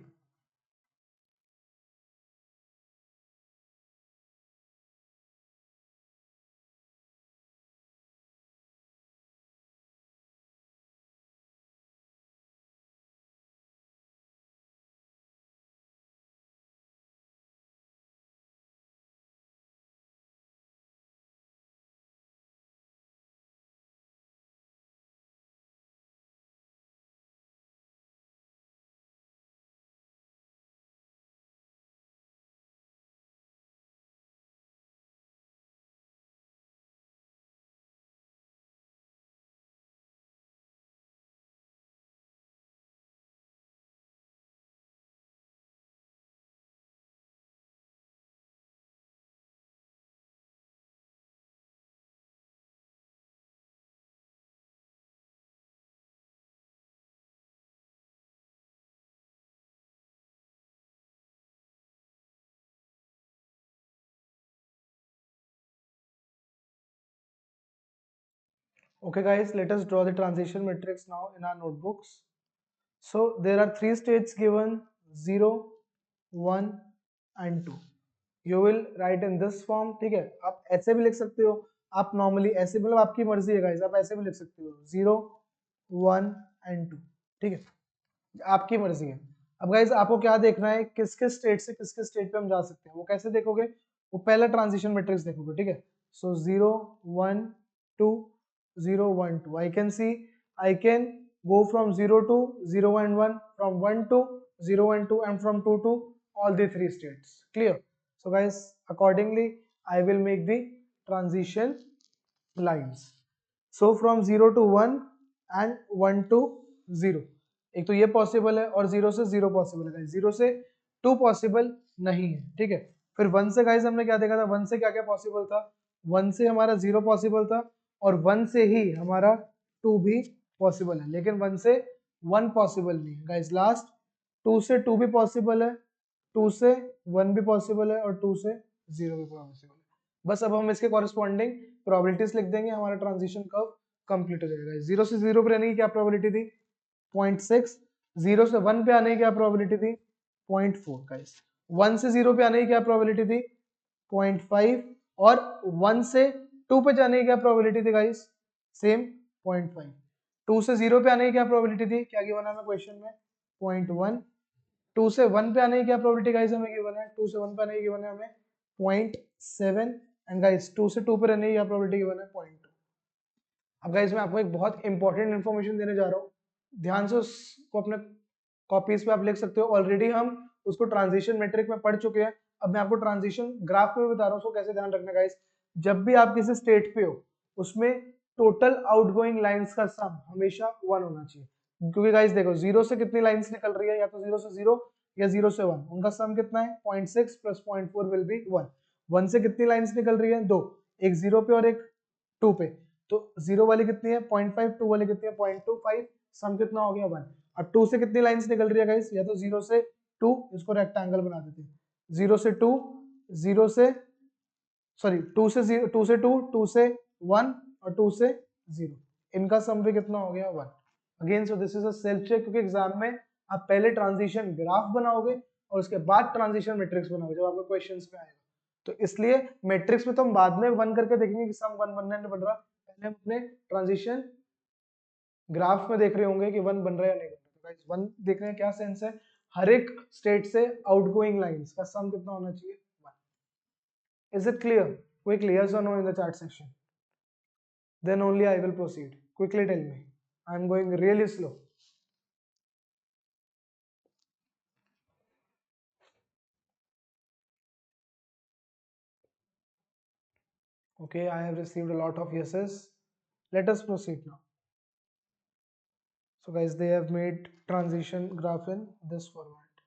Okay guys, let us draw the transition matrix now in our notebooks. So there are 3 states given, 0, 1 and 2. You will write in this form, ठीक है? आप ऐसे भी लिख सकते हो, आप normally ऐसे, मतलब आपकी मर्जी है guys, आप ऐसे भी लिख सकते हो 0, 1 and 2, ठीक है? आपकी मर्जी है। अब गाइज आपको क्या देखना है, किस किस स्टेट से किस किस स्टेट पे हम जा सकते हैं, वो कैसे देखोगे? वो पहला ट्रांजिशन मैट्रिक्स देखोगे, ठीक है? सो 0 1 2 0 1 2, I can see, I can go from 0 to 0 and 1, from 1 to 0 and 2, and from 2 to all the 3 states. Clear? So guys, accordingly I will make the transition lines. So from 0 to 1 and 1 to 0। एक तो ये possible है और 0 से 0 possible है, 0 से 2 possible नहीं है, ठीक है। फिर 1 से गाइस हमने क्या देखा था, 1 से क्या क्या पॉसिबल था, 1 से हमारा 0 पॉसिबल था और 1 से ही हमारा 2 भी पॉसिबल है, लेकिन 1 से 1 पॉसिबल नहीं है गाइस। लास्ट 2 से 2 भी पॉसिबल है, 2 से 1 भी पॉसिबल है और 2 से 0 भी पॉसिबल है। बस अब हम इसके कॉरेस्पॉन्डिंग प्रोबेबिलिटीज लिख देंगे, हमारा ट्रांजिशन कर्व कंप्लीट हो जाएगा। 0 से 0 पे रहने की क्या प्रोबेबिलिटी थी, 0.6। 0 से 1 पे आने की क्या प्रोबेबिलिटी थी, 0.4 गाइस। 1 से 0 पे आने की क्या प्रोबेबिलिटी थी, 0.5। और 1 से 2 पे जाने की क्या प्रोबेबिलिटी थी गाइस, सेम 0.5। 2 से 0 पे आने की क्या प्रोबेबिलिटी थी, क्या गिवन है हमें क्वेश्चन में, 0.1। 2 से 1 पे आने की क्या प्रोबेबिलिटी गाइस हमें गिवन है, 2 से 1 पे आने की गिवन है हमें 0.7। एंड गाइस 2 से 2 पे रहने की क्या प्रोबेबिलिटी गिवन है, 0.2। अब गाइस मैं आपको एक बहुत इंपॉर्टेंट इन्फॉर्मेशन देने जा रहा हूँ, ध्यान से उसको अपने कॉपीज पे आप लिख सकते हो। ऑलरेडी हम उसको ट्रांजिशन मैट्रिक में पढ़ चुके हैं, अब मैं आपको ट्रांजिशन ग्राफ में बता रहा हूँ उसको कैसे ध्यान रखना गाइस। जब भी आप किसी स्टेट पे हो उसमें टोटल आउटगोइंग लाइंस का सम हमेशा 1 होना चाहिए, क्योंकि गाइस देखो 0 से कितनी लाइंस निकल रही है, या तो 0 से 0 या 0 से 1, उनका सम कितना है, 0.6 प्लस 0.4 विल बी 1। 1 से कितनी लाइंस निकल रही है, दो, एक 0 पे और एक 2 पे, तो 0 वाली कितनी है 0.5, 2 वाली कितनी है 0.25, सम कितना हो गया 1। अब 2 से कितनी लाइंस निकल रही है गाइस, या तो 0 से 2, इसको रेक्टेंगल बना देते हैं, 0 से 2, 0 से सॉरी 2 से 0, 2 से 2, 2 से 1 और 2 से 0, इनका सम भी कितना हो गया 1। Again so this is a self check, क्योंकि एग्जाम में आप पहले ट्रांजिशन ग्राफ बनाओगे और उसके बाद ट्रांजिशन मैट्रिक्स बनाओगे जब आपको क्वेश्चंस में आएगा, तो इसलिए मैट्रिक्स में तो हम बाद में 1 करके देखेंगे कि सम 1 बनना नहीं बन रहा, पहले हम अपने ट्रांजिशन ग्राफ में देख रहे होंगे कि 1 बन रहा है या नहीं बन रहा। गाइस 1 देखने का क्या सेंस है, हर एक स्टेट से आउटगोइंग लाइंस का सम कितना होना चाहिए 1। Is it clear, quick yes or no in the chat section, then only I will proceed. Quickly tell me, I am going really slow. Okay, I have received a lot of yeses. Let us proceed now. So guys, they have made transition graph in this format.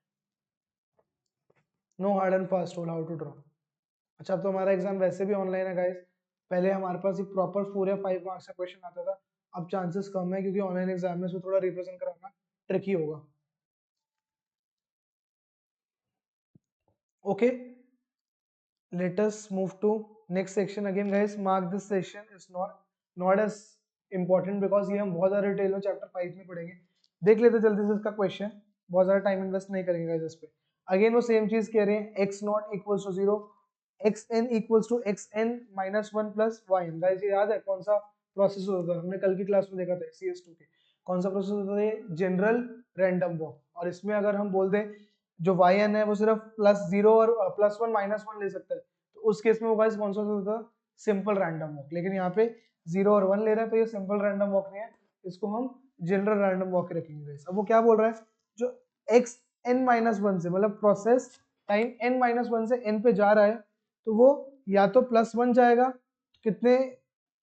No hard and fast rule how to draw. अच्छा, अब तो हमारा exam वैसे भी online है guys, पहले हमारे पास एक प्रॉपर 4 या 5 मार्क्स का क्वेश्चन आता था, अब चांसेस कम है क्योंकि ऑनलाइन एग्जाम में इसको थोड़ा रिप्रेजेंट कराना ट्रिकी होगा। Okay, let us move to next section. Again guys, mark this section is not as important because ये हम बहुत ज़्यादा डिटेल में चैप्टर 5 में पढ़ेंगे। देख लेते जल्दी से इसका क्वेश्चन, बहुत ज़्यादा टाइम इन्वेस्ट नहीं करेंगे गाइस इस पे। अगेन वो सेम चीज़ कह रहे हैं, x nought equals to 0, xn इक्वल्स टू xn minus 1 plus yn। Guys ये याद है कौन सा प्रोसेस होता है, हमने कल की क्लास में देखा था CS2 के, कौन सा प्रोसेस होता है, जनरल रैंडम वॉक। और इसमें अगर हम बोल दें जो yn है वो सिर्फ +0 और +1 -1 ले सकता है, तो उस केस में वो गाइस कौन सा होता है, सिंपल रैंडम वॉक। लेकिन यहाँ पे 0 और 1 ले रहा है तो ये सिंपल रैंडम वॉक नहीं है, इसको हम जनरल रैंडम वॉक रखेंगे गाइस। अब वो क्या बोल रहा है, जो xn-1 से मतलब प्रोसेस टाइम n-1 से n पे जा रहा है, तो वो या तो +1 जाएगा, कितने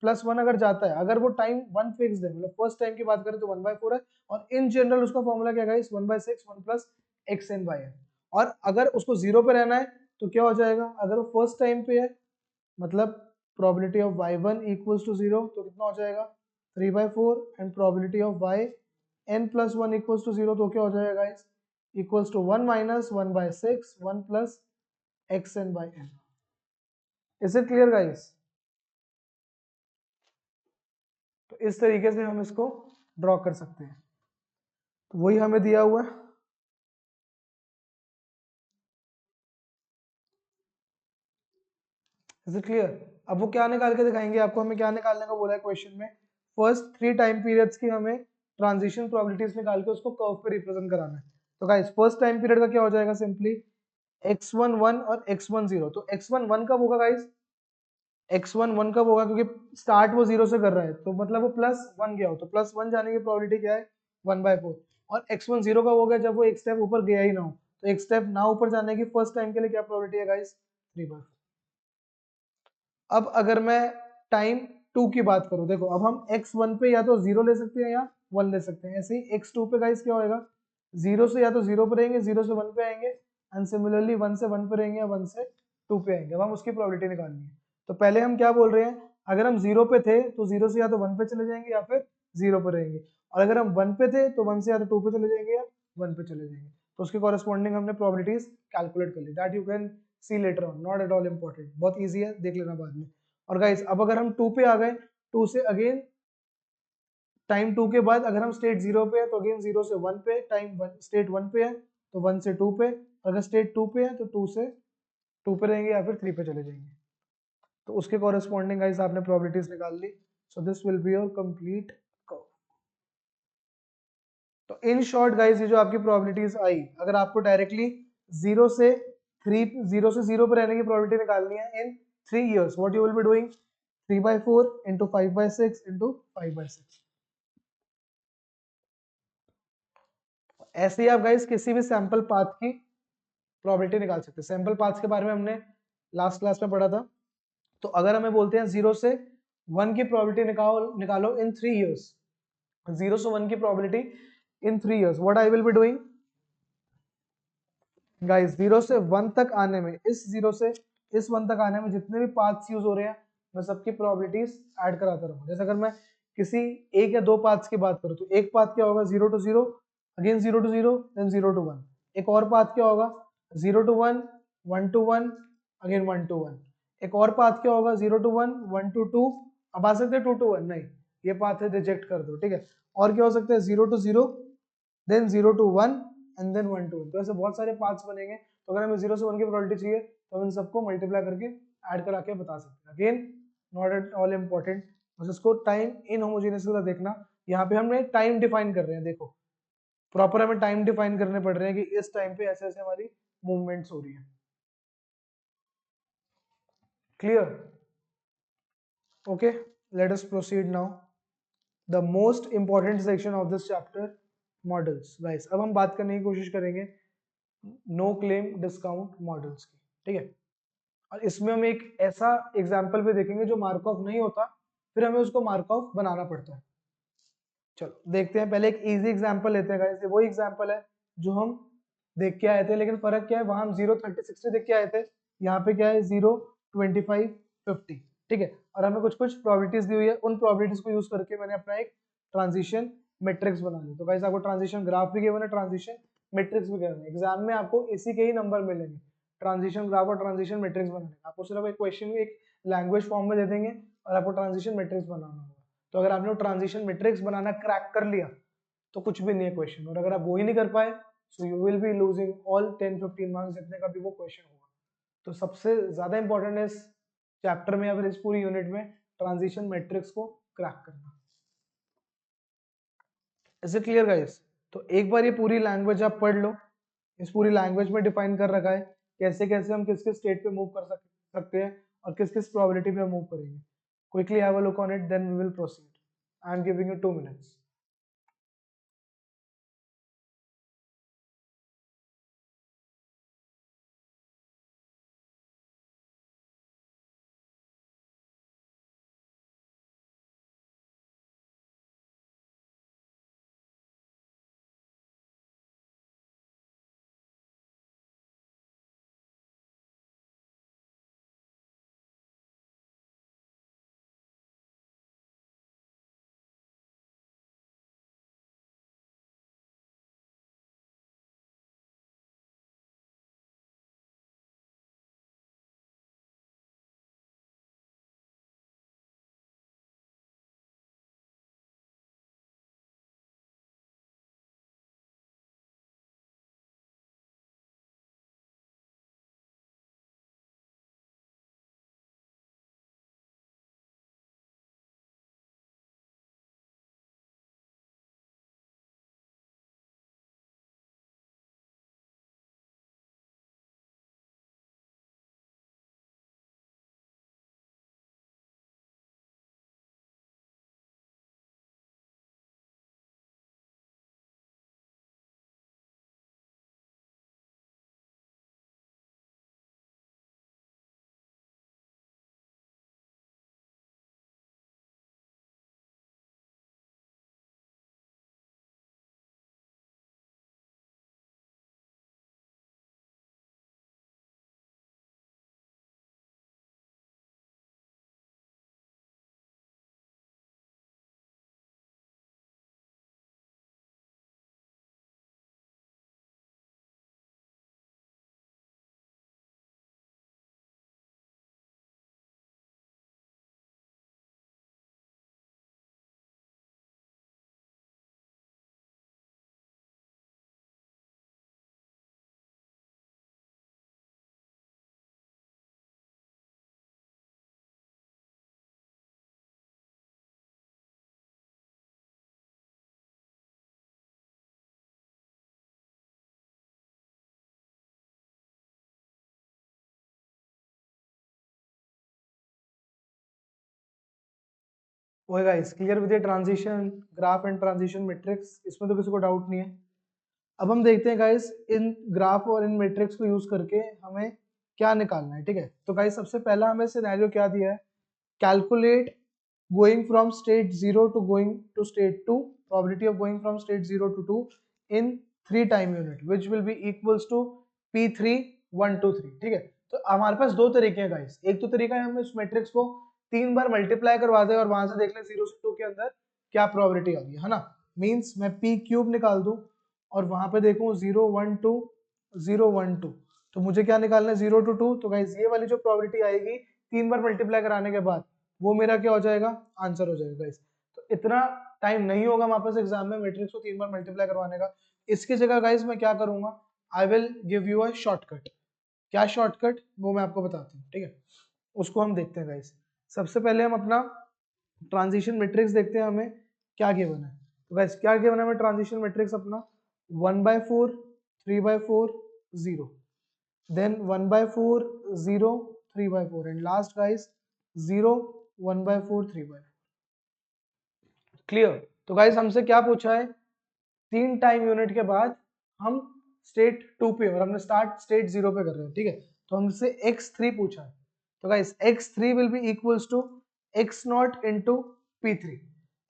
+1 अगर जाता है, अगर वो टाइम 1 फिक्स्ड है, मतलब फर्स्ट टाइम की बात करें तो 1/4 है, और इन जनरल उसका फॉर्मूला क्या है, 1/6 1 प्लस xn/n। और अगर उसको 0 पे रहना है तो क्या हो जाएगा, अगर वो फर्स्ट टाइम पे है मतलब probability of y1 equals to 0, तो कितना हो जाएगा 3/4, and probability of yn+1 equals to 0, तो क्या हो जाएगा guys, equals to 1 minus 1/6 1 plus xn/n। Is it clear guys? तो इस तरीके से हम इसको ड्रॉ कर सकते हैं, तो वही हमें दिया हुआ है। Is it clear? अब वो क्या निकाल के दिखाएंगे आपको, हमें क्या निकालने का बोला है क्वेश्चन में, फर्स्ट 3 टाइम पीरियड्स की हमें ट्रांजिशन प्रोबेबिलिटीज निकाल के उसको कर्व पे रिप्रेजेंट कराना है। तो गाइस फर्स्ट टाइम पीरियड का क्या हो जाएगा, सिंपली x1 1 और x1 0। तो x1 1 कब होगा गाइस, x1 1 कब होगा, क्योंकि स्टार्ट वो 0 से कर रहा है, तो मतलब वो +1 गया हो, तो +1 जाने की प्रोबेबिलिटी क्या है 1/4। और x1 0 कब होगा, जब वो एक स्टेप ऊपर गया ही ना हो, तो एक स्टेप ना ऊपर जाने की फर्स्ट टाइम के लिए क्या प्रोबेबिलिटी है गाइस, 3/4। अब अगर मैं टाइम टू की बात करूँ, देखो अब हम x1 पे या तो 0 ले सकते हैं या 1 ले सकते हैं। ऐसे ही x2 पे गाइस क्या होएगा, 0 से या तो 0 पे रहेंगे, 0 से 1 पे आएंगे, एंड सिमिलरली 1 से 1 पे रहेंगे या 1 से 2 पे आएंगे। अब हम उसकी प्रोबेबिलिटी निकालनी है। तो पहले हम क्या बोल रहे हैं, अगर हम 0 पे थे तो 0 से या तो 1 पे चले जाएंगे या फिर 0 पे रहेंगे, और अगर हम 1 पे थे तो 1 से या तो 2 पे चले जाएंगे या 1 पे चले जाएंगे। तो उसके कॉरेस्पॉन्डिंग हमने प्रोबेबिलिटीज कैलकुलेट कर ली, that you can see later on, not at all important, बहुत ईजी है, देख लेना बाद में। और गाइस अब अगर हम 2 पे आ गए, 2 से अगेन टाइम 2 के बाद अगर हम स्टेट 0 पे है तो अगेन 0 से 1 पे, टाइम 1 स्टेट 1 पे है तो 1 से 2 पे, अगर स्टेट 2 पे है तो 2 से 2 पे रहेंगे या फिर 3 पे चले जाएंगे। तो उसके कॉरेस्पॉन्डिंग गाइस आपने प्रोबेबिलिटीज निकाल ली। So this will be your complete curve. तो इन शॉर्ट गाइस ये जो आपकी प्रोबेबिलिटीज आई, अगर आपको डायरेक्टली 0 से 0 पे रहने की प्रोबेबिलिटी निकालनी है इन 3 years, what you will be doing, 3/4 into 5/6 into 5/6। ऐसे ही आप गाइस किसी भी सैंपल पाथ की प्रोबेबिलिटी निकाल सकते हैं। सैंपल पाथ्स के बारे में हमने लास्ट क्लास में पढ़ा था। तो अगर हमें बोलते हैं 0 से 1 की प्रोबेबिलिटी निकालो इन 3 years, 0 से 1 की probability in 3 years, what I will be doing guys, 0 से 1 तक आने में, इस 0 से इस 1 तक आने में जितने भी पाथ्स यूज हो रहे हैं मैं सबकी प्रोबेबिलिटीज ऐड कराता रहूंगा। जैसे अगर मैं किसी एक या दो पाथ्स की बात करूं तो एक पाथ क्या होगा, 0 to 0, again 0 to 0, then 0 to 1। एक और पाथ क्या होगा, 0 to 1, 1 to 1, अगेन 1 to 1। एक और पाथ क्या होगा, 0 to 1, 1 to 2, अब आ सकते हैं 2 to 1, नहीं ये पाथ है, रिजेक्ट कर दो, ठीक है। और क्या हो सकता है, 0 to 0, then 0 to 1 and then 1 to 1। तो ऐसे बहुत सारे पाथ्स बनेंगे। तो अगर हमें 0 से 1 की प्रोबेबिलिटी चाहिए तो हम इन सबको मल्टीप्लाई करके ऐड करा के बता सकते हैं। Again not at all important, बस इसको टाइम इन होमोजेनियस का देखना। यहाँ पे हमने टाइम डिफाइन कर रहे हैं, देखो प्रॉपर हमें टाइम डिफाइन करने पड़ रहे हैं कि इस टाइम पे ऐसे ऐसे हमारी मूवमेंट्स हो रही है। Clear? Okay, let us proceed now the most important section of this chapter, models. Guys अब हम बात करने की कोशिश करेंगे नो क्लेम डिस्काउंट मॉडल्स की, ठीक है। और इसमें हम एक ऐसा एग्जाम्पल भी देखेंगे जो मार्क ऑफ नहीं होता, फिर हमें उसको मार्क ऑफ बनाना पड़ता है। चलो देखते हैं, पहले एक इजी एग्जाम्पल लेते हैं गाइस। वही एग्जाम्पल है जो हम देख के आए थे, लेकिन फर्क क्या है, वहां हम 0, 30, 60 देख के आए थे, यहाँ पे क्या है 0, 25, 50, ठीक है। और हमें कुछ कुछ प्रोबेबिलिटीज दी हुई है, उन प्रोबेबिलिटीज को यूज करके मैंने अपना एक ट्रांजिशन मैट्रिक्स बना लिया। तो गाइस आपको ट्रांजिशन ग्राफ भी गिवन है, ट्रांजिशन मैट्रिक्स भी गिवन है। एग्जाम में आपको इसी के ही नंबर मिलेंगे, ट्रांजिशन ग्राफ और ट्रांजिशन मैट्रिक्स बनाने का। आपको सिर्फ एक क्वेश्चन एक लैंग्वेज फॉर्म में दे देंगे और आपको ट्रांजिशन मैट्रिक्स बनाना होगा। तो अगर आपने ट्रांजिशन मैट्रिक्स बनाना क्रैक कर लिया तो कुछ भी नहीं है क्वेश्चन, और अगर आप वो ही नहीं कर पाए so you will be losing all 10-15 marks जितने का भी वो क्वेश्चन होगा। तो सबसे ज्यादा इंपॉर्टेंट है इस चैप्टर में या फिर इस पूरी यूनिट में ट्रांजिशन मैट्रिक्स को क्रैक करना। Is it clear guys? तो एक बार ये पूरी लैंग्वेज आप पढ़ लो, इस पूरी लैंग्वेज में डिफाइन कर रखा है कैसे कैसे हम किस किस स्टेट पे मूव कर सकते हैं और किस किस प्रोबेबिलिटी पे हम मूव करेंगे। Quickly have a look on it, then we will proceed. I am giving you 2 minutes। Okay guys, clear with transition graph and transition matrix, इसमें तो किसी को डाउट नहीं है। अब हम देखते हैं गाइस इन ग्राफ और इन मैट्रिक्स को यूज करके हमें क्या निकालना है। ठीक है, तो गाइस सबसे पहला हमें सिनेरियो क्या दिया है, calculate going from state 0 to going to state 2, probability of going from state 0 to 2 in 3 time unit which will be equals to P3 1 2 3। ठीक है, तो हमारे पास दो तरीके हैं गाइस। एक तो तरीका है हम इस मैट्रिक्स को 3 बार मल्टीप्लाई करवा दें और वहां से देख लें 0 से 2 के अंदर क्या प्रोबेबिलिटी आ रही है ना। मींस मैं P क्यूब निकाल दूं और वहां पे देखूं 0 1 2 0 1 2, तो मुझे क्या निकालना है 0 to 2। तो गाइस ये वाली जो प्रोबेबिलिटी आएगी 3 बार मल्टीप्लाई कराने के बाद वो मेरा क्या हो जाएगा, आंसर हो जाएगा गाइस। तो इतना टाइम नहीं होगा वापस एग्जाम में मैट्रिक्स को 3 बार मल्टीप्लाई करवाने का। इसकी जगह गाइस मैं क्या करूंगा, I will give you a shortcut. क्या शॉर्टकट, वो मैं आपको बताता हूँ। ठीक है, उसको हम देखते हैं गाइस। सबसे पहले हम अपना ट्रांजिशन मैट्रिक्स देखते हैं, हमें क्या गिवन है। तो गाइस क्या गिवन है हमें ट्रांजिशन मैट्रिक्स अपना, 1/4 3/4 0, then 1/4 0 3/4 and last guys 0 1/4 3/4। Clear. तो गाइस हमसे क्या पूछा है, 3 टाइम यूनिट के बाद हम स्टेट 2 पे और हमने स्टार्ट स्टेट 0 पे कर रहे हैं। ठीक है, तो हमसे x3 पूछा है। तो guys x3 will be equals to x0 into P3,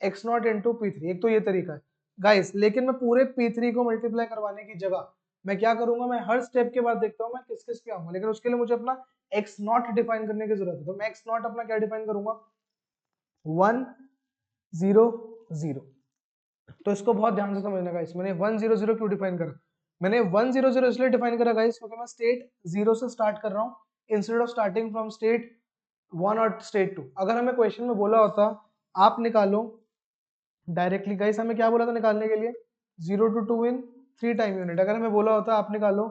x0 into P3। एक तो ये तरीका है गाइस, लेकिन मैं पूरे P3 को मल्टीप्लाई करवाने की जगह मैं क्या करूंगा, मैं हर स्टेप के बाद देखता हूँ मैं किस किस पे आऊंगा, लेकिन उसके लिए मुझे अपना x0 डिफाइन करने की जरूरत है। तो मैं x0 अपना क्या डिफाइन करूंगा, 1 0 0। तो इसको बहुत ध्यान से समझना गाइस, मैंने 1 0 0 क्यों डिफाइन करा, मैंने 1 0 0 इसलिए डिफाइन करा गाइस क्योंकि मैं स्टेट 0 से स्टार्ट कर रहा हूं instead of starting from state 1 और स्टेट 2। अगर हमें क्वेश्चन में बोला होता आप निकालो डायरेक्टली, गाइस हमें क्या बोला था निकालने के लिए, 0 to 2 इन 3 टाइम यूनिट। अगर हमें बोला होता आप निकालो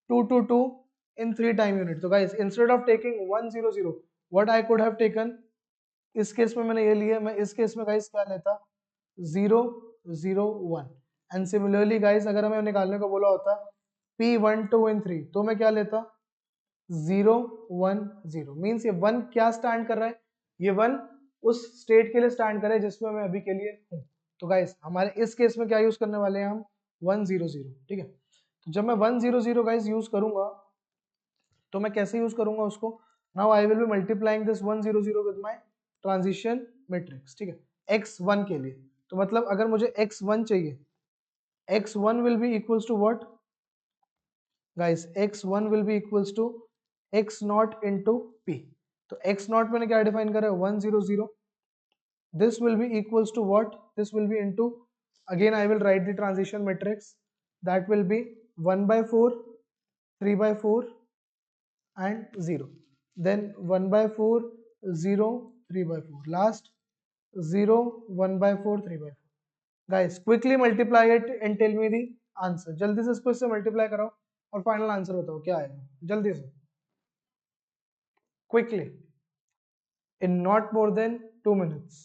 2 to 2 इन 3 टाइम यूनिट, तो guys instead of taking 1 0 0 what I could have taken, इस केस में मैंने ये लिया, मैं इस केस में गाइस क्या लेता, 0 0 1। एंड सिमिलरली गाइस अगर हमें निकालने को बोला होता P1 2 इन 3, तो मैं क्या लेता 0 1 0। मीन्स ये 1 क्या स्टैंड कर रहा है, ये 1 उस स्टेट के लिए स्टैंड कर रहा है जिसमें मैं अभी के लिए हूँ। तो गाइस हमारे इस केस में क्या यूज करने वाले हैं हम, 1 0 0। ठीक है, तो जब मैं 1 0 0 गाइस यूज करूंगा तो मैं कैसे यूज करूंगा उसको, now I will B multiplying this 1 0 0 with my transition matrix. ठीक है, x1 के लिए, तो मतलब अगर मुझे x1 चाहिए, x1 will be equals to what guys, x1 will be equals to x naught into p। तो x naught मैंने क्या डिफाइन करा है, 1 0 0। this will be equals to what, this will be into, again I will write the transition matrix, that will be 1/4 3/4 and 0, then 1/4 0 3/4, last 0 1/4 3/4। Guys quickly multiply it and tell me the answer. जल्दी से इसको इससे multiply कराओ और final answer बताओ क्या आएगा, जल्दी से, quickly, in not more than 2 minutes।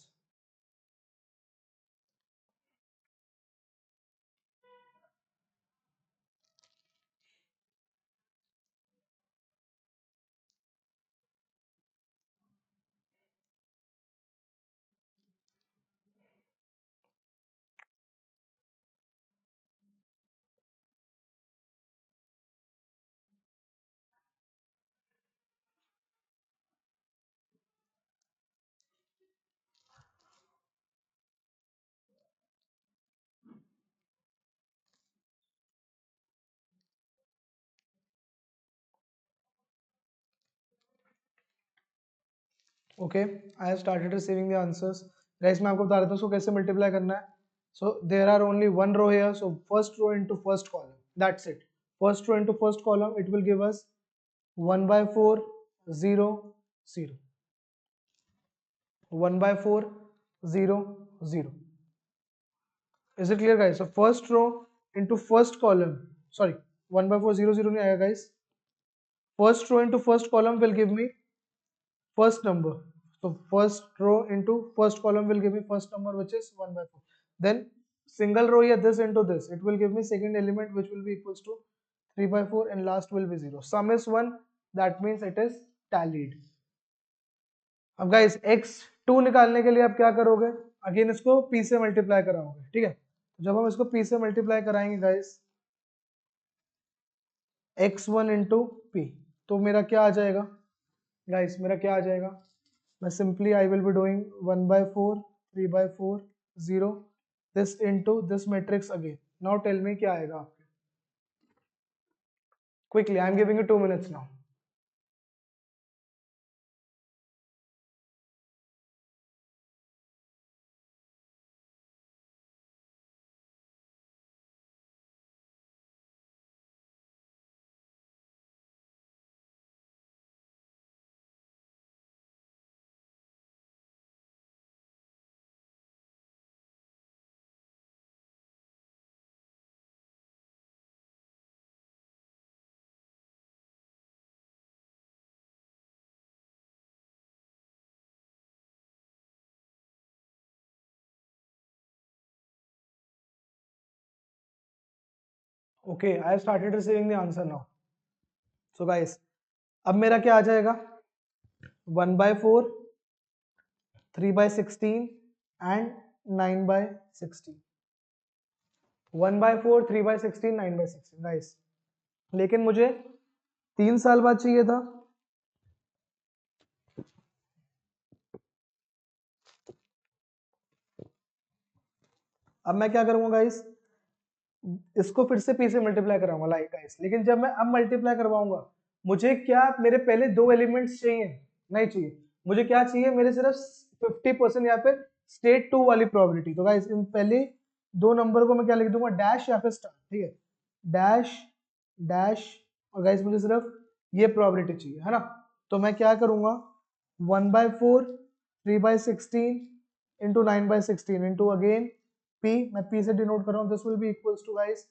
Okay, I have started receiving the answers. Guys मैं आपको बता देता हूँ इसको कैसे मल्टीप्लाई करना है। So there are only one row here, so first row into first column, that's it. First row into first column, it will give us 1/4 0 0, 1/4 0 0। Is it clear guys? So first row into first column, sorry, 1/4 0 0 नहीं आएगा guys, first row into first column will give me first number, so first row into first column will give me first number which is 1/4, then single row here this into this, it will give me second element which will be equals to 3/4 and last will be 0, sum is 1, that means it is tallied। अब guys x 2 निकालने के लिए आप क्या करोगे, again इसको p से multiply कराओगे, ठीक है। जब हम इसको p से मल्टीप्लाई कराएंगे गाइस, x1 इंटू पी, तो मेरा क्या आ जाएगा गाइस, मेरा क्या आ जाएगा, मैं simply I will be doing 1/4 3/4 0 this into this matrix again. Now tell me क्या आएगा आपके, quickly, I am giving you 2 minutes now. Okay, I have started receiving the answer now. So guys, अब मेरा क्या आ जाएगा, 1/4 3/16 एंड 9/16, 1/4 3/16 9/16 गाइस। लेकिन मुझे 3 साल बाद चाहिए था, अब मैं क्या करूंगा गाइस, इसको फिर से p से मल्टीप्लाई कराऊंगा लाइक गाइस। लेकिन जब मैं अब मल्टीप्लाई करवाऊंगा, मुझे क्या मेरे पहले 2 एलिमेंट्स चाहिए, नहीं चाहिए, मुझे क्या चाहिए, मेरे सिर्फ 50% या फिर स्टेट 2 वाली प्रोबेबिलिटी। तो गाइस इन पहले 2 नंबर को मैं क्या लिख दूंगा, डैश या फिर स्टार, ठीक है, डैश डैश, और गाइस मुझे सिर्फ ये प्रोबेबिलिटी चाहिए, है ना। तो मैं क्या करूंगा, 1/4 3/16 इंटू 9/16 इंटू अगेन p, मैं p से डिनोट कर रहा हूँ, this will be equals to guys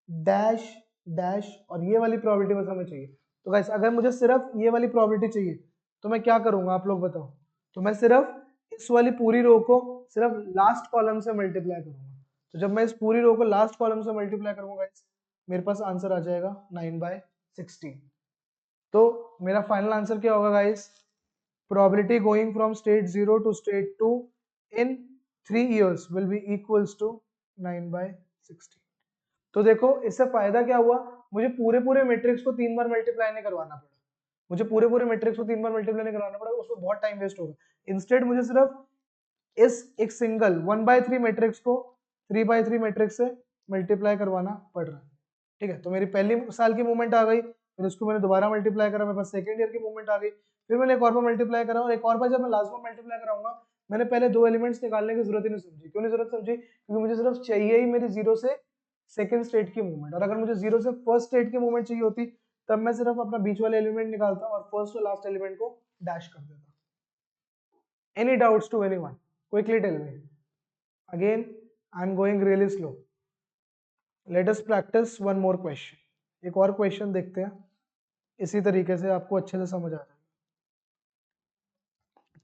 dash dash, और ये वाली प्रोबेबिलिटी बस हमें चाहिए। तो गाइस अगर मुझे सिर्फ ये वाली प्रोबेबिलिटी चाहिए तो मैं क्या करूंगा, आप लोग बताओ। तो मैं सिर्फ इस वाली पूरी रो को सिर्फ लास्ट कॉलम से मल्टीप्लाई करूंगा। तो जब मैं इस पूरी रो को लास्ट कॉलम से मल्टीप्लाई करूंगा गाइस, मेरे पास आंसर आ जाएगा 9/16। तो मेरा फाइनल आंसर क्या होगा guys, probability going from state 0 to state 2 in 3 years will be equals to 9/16। तो देखो इससे फायदा क्या हुआ, मुझे पूरे पूरे मैट्रिक्स को 3 बार मल्टीप्लाई नहीं करवाना पड़ा, मुझे पूरे पूरे मैट्रिक्स को 3 बार मल्टीप्लाई नहीं करवाना पड़ा, उसमें बहुत टाइम वेस्ट होगा। इंस्टेड मुझे सिर्फ इस एक सिंगल 1/3 मैट्रिक्स को 3/3 मैट्रिक्स से मल्टीप्लाई करवाना पड़ रहा है, ठीक है। तो मेरी पहली साल की मूवमेंट आ गई, फिर उसको मैंने दोबारा मल्टीप्लाई करा, मेरे पास सेकंड ईयर की मूवमेंट आ गई, फिर मैंने एक और बार मल्टीप्लाई करा, और एक और बार जब मैं लास्ट बार मल्टीप्लाई कराऊंगा, मैंने पहले 2 एलिमेंट्स निकालने की जरूरत ही नहीं समझी। क्यों नहीं जरूरत समझी, क्योंकि मुझे सिर्फ चाहिए ही मेरी 0 से सेकंड स्टेट की मूवमेंट, और अगर मुझे 0 से फर्स्ट स्टेट की मूवमेंट चाहिए होती तब मैं सिर्फ अपना बीच वाले एलिमेंट निकालता और फर्स्ट और लास्ट एलिमेंट को डैश कर देता। Any doubts to anyone, quickly tell me. Again I am going really slow, let us practice one more question. एक और क्वेश्चन देखते हैं, इसी तरीके से आपको अच्छे से समझ आ जाए।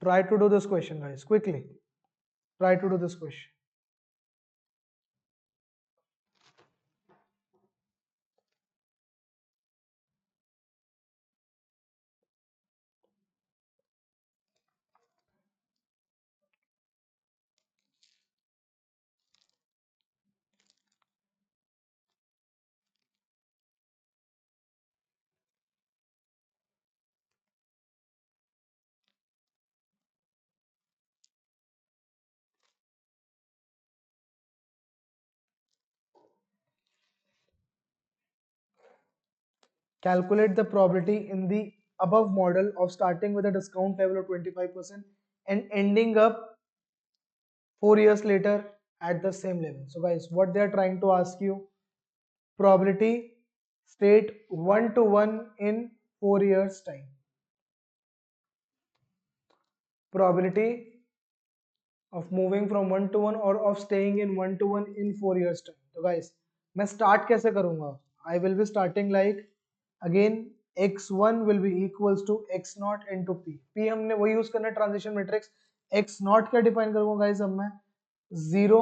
Try to do this question guys, quickly try to do this question. Calculate the probability in the above model of starting with a discount level of 25% and ending up 4 years later at the same level. So guys, what they are trying to ask you, probability state 1 to 1 in 4 years time. Probability of moving from 1 to 1 or of staying in 1 to 1 in 4 years time. तो guys, मैं start कैसे करूँगा? I will be starting like again x1 will be equals to x naught into p. p हमने वही use करना है transition matrix. x naught क्या define करूँगा गाइस अब मैं 0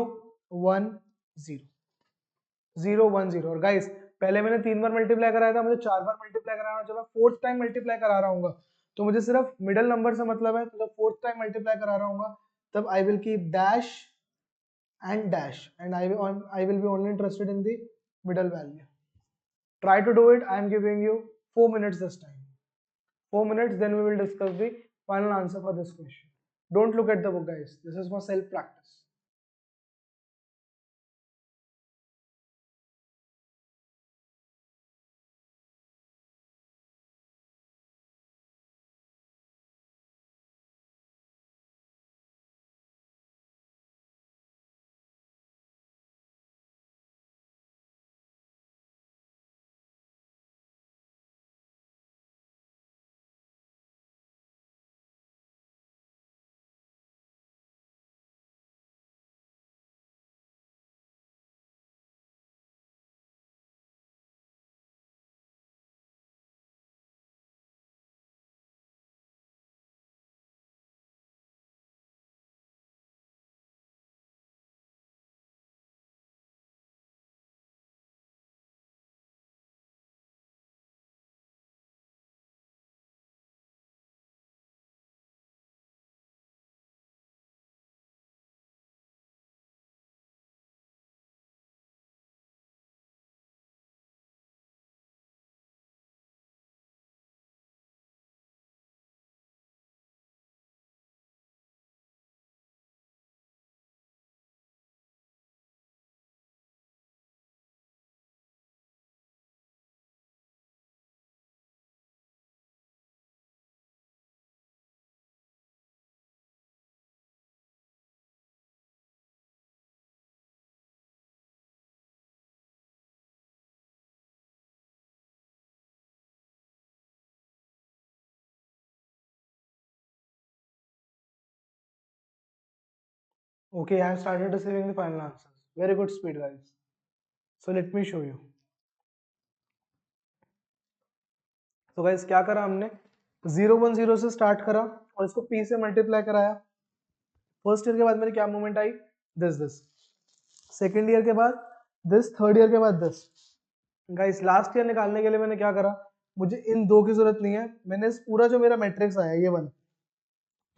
1 0 0 1 0। और गाइस पहले मैंने 3 बार मल्टीप्लाई कराया था, मुझे 4 बार मल्टीप्लाई कराना, जब मैं फोर्थ टाइम मल्टीप्लाई करा रहा हूँ तो मुझे सिर्फ मिडल नंबर से मतलब है, तो जब फोर्थ टाइम मल्टीप्लाई करा रहा हूँ तब I will keep dash and I will be only interested in the middle value. Try to do it. I am giving you 4 minutes this time. 4 minutes, then we will discuss the final answer for this question. Don't look at the book, guys. This is for self practice. Okay, I have started receiving the final answers. Very good speed, guys. So let me show you. तो guys क्या करा हमने, 010 से start करा और इसको p से multiply कराया. फर्स्ट ईयर के बाद मेरी क्या movement I, this second year के बाद दिस, थर्ड ईयर के बाद दिस. गाइस लास्ट ईयर निकालने के लिए मैंने क्या करा, मुझे इन दो की जरूरत नहीं है, मैंने इस पूरा जो मेरा मैट्रिक्स आया ये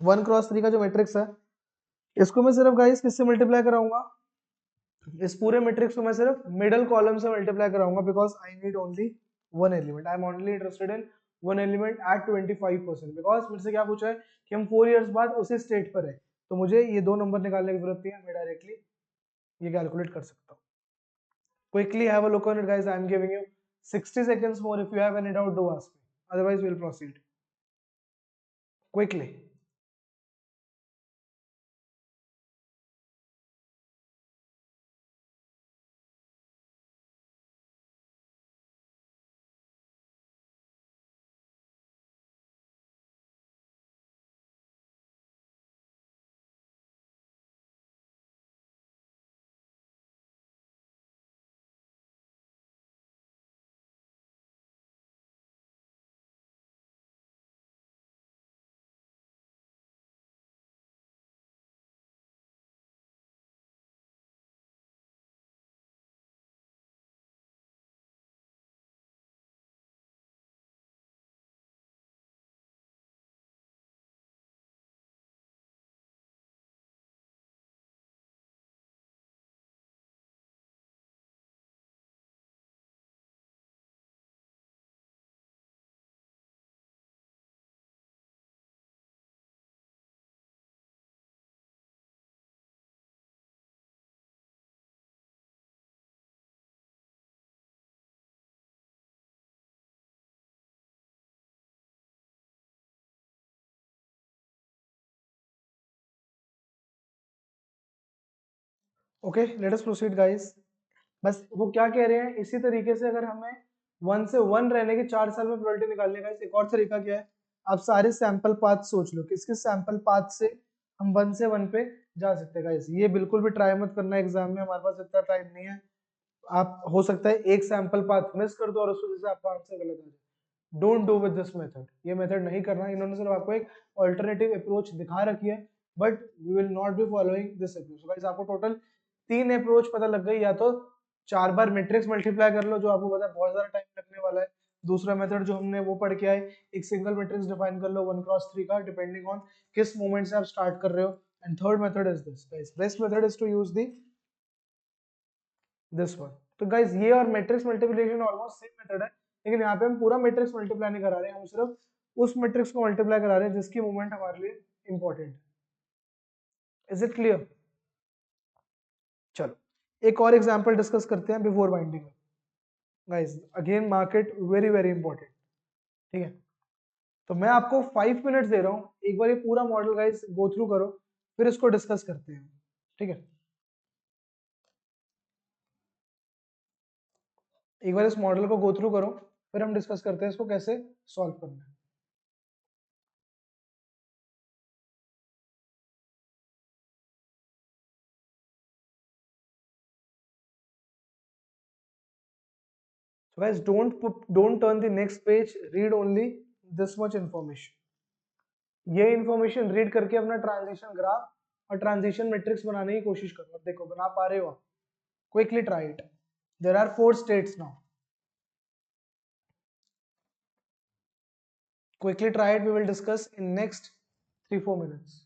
1 क्रॉस 3 का जो मैट्रिक्स है, इसको मैं सिर्फ गाइस किससे मल्टीप्लाई कराऊंगा, इस पूरे मैट्रिक्स को मैं सिर्फ मिडल कॉलम से मल्टीप्लाई कराऊंगा, because I need only one element. I am only interested in one element at 25%. Because मेरे से क्या पूछा है कि हम 4 इयर्स बाद उसी स्टेट पर है, तो मुझे ये दो नंबर निकालने की जरूरत नहीं है, मैं डायरेक्टली ये कैलकुलेट कर सकता हूँ. Quickly have a look on it, guys. I am giving you 60 seconds more. If you have any doubt, do ask me. Otherwise, we'll proceed quickly. Okay, let us proceed, guys. बस वो क्या कह रहे हैं, इसी तरीके से अगर हमें 1 से 1 रहने के 4 साल में प्रोबेबिलिटी निकालने का एक और तरीका क्या है, आप सारे सैंपल पाथ सोच लो, किस किस सैंपल पाथ से हम 1 से 1 पे जा सकते हैं. गाइस ये बिल्कुल भी ट्राई मत करना एग्जाम में, हमारे पास इतना टाइम नहीं है. आप हो सकता है एक सैंपल पाथ मिस कर दो और उस वजह से आपका आंसर गलत आ जाए. Don't do with this method, ये मेथड नहीं करना. इन्होंने सिर्फ आपको एक ऑल्टरनेटिव अप्रोच दिखा रखी है, but we will not be following this approach. So guys आपको टोटल 3 अप्रोच पता लग गई. या तो 4 बार मैट्रिक्स मल्टीप्लाई कर लो, जो आपको पता है बहुत ज्यादा टाइम लगने वाला है, दूसरा मेथड जो हमने वो पढ़ के आए, एक सिंगल मैट्रिक्स डिफाइन कर लो 1 क्रॉस 3 का, डिपेंडिंग ऑन किस मोमेंट से आप स्टार्ट कर रहे हो। And third method is this guys, best method is to use the this one. तो गाइस ये और matrix multiplication almost same method है, लेकिन यहाँ पे हम पूरा मैट्रिक्स मल्टीप्लाई नहीं करा रहे हैं, हम सिर्फ उस मैट्रिक्स को मल्टीप्लाई करा रहे हैं जिसकी मोमेंट हमारे लिए इंपॉर्टेंट है। Is it clear? चलो एक और एग्जांपल डिस्कस करते हैं before binding. Guys again market very very important, ठीक है? तो मैं आपको 5 मिनट्स दे रहा हूँ, एक बार ये पूरा मॉडल गाइस गो थ्रू करो, फिर इसको डिस्कस करते हैं, ठीक है? एक बार इस मॉडल को गो थ्रू करो, फिर हम डिस्कस करते हैं इसको कैसे सॉल्व करना है। So guys, don't turn the next page. Read only this much information. ये इंफॉर्मेशन रीड करके अपना ट्रांजिशन ग्राफ और ट्रांजिशन मैट्रिक्स बनाने की कोशिश करो। और देखो बना पा रहे हो आप? Quickly try it. There are 4 states now. Quickly try it. We will discuss in next 3-4 minutes.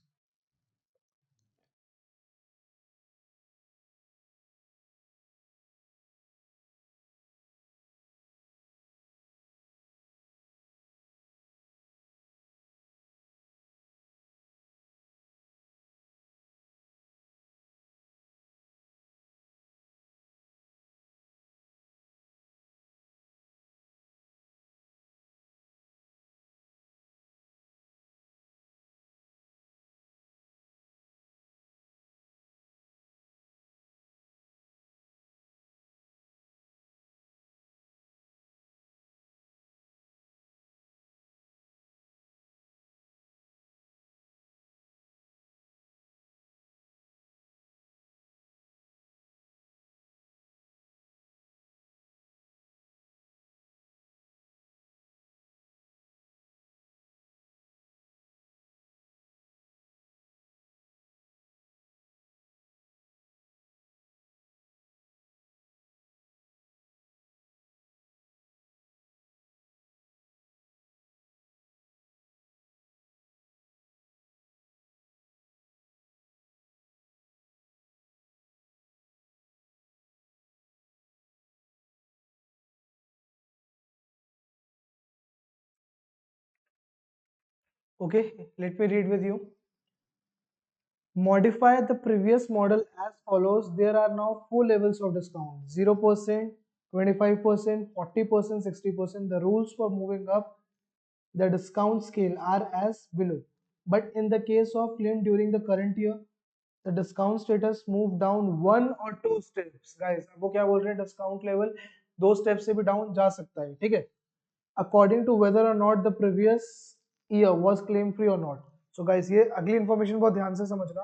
Okay, let me read with you. Modify the previous model as follows. There are now 4 levels of discount: 0%, 25%, 40%, 60%. The rules for moving up the discount scale are as below. But in the case of claim during the current year, the discount status move down 1 or 2 steps. Guys, अब वो क्या बोल रहे हैं? Discount level 2 step से भी down जा सकता है, ठीक है? According to whether or not the previous year was claim free or not. So guys, ये अगली इंफॉर्मेशन बहुत ध्यान से समझना.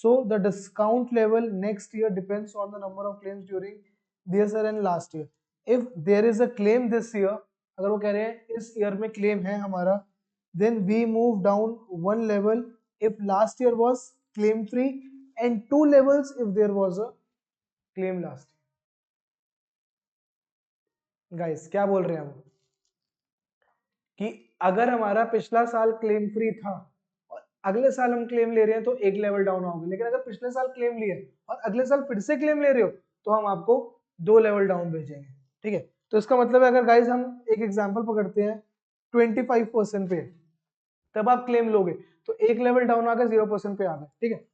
So the discount level next year depends on the number of claims during this year and last year. If there is a claim this year, अगर वो कह रहे हैं इस ईयर में क्लेम है हमारा, then we move down 1 level if last year was claim free and 2 levels if there was a claim last year. Guys, क्या बोल रहे हैं हम कि अगर हमारा पिछला साल क्लेम फ्री था और अगले साल हम क्लेम ले रहे हैं तो एक लेवल डाउन होगी, लेकिन अगर पिछले साल क्लेम लिया और अगले साल फिर से क्लेम ले रहे हो तो हम आपको 2 लेवल डाउन भेजेंगे, ठीक है? तो इसका मतलब है अगर गाइस हम एक एग्जांपल पकड़ते हैं 25% पे, तब आप क्लेम लोगे तो एक लेवल डाउन आ गए 0% पे आ गए, ठीक है?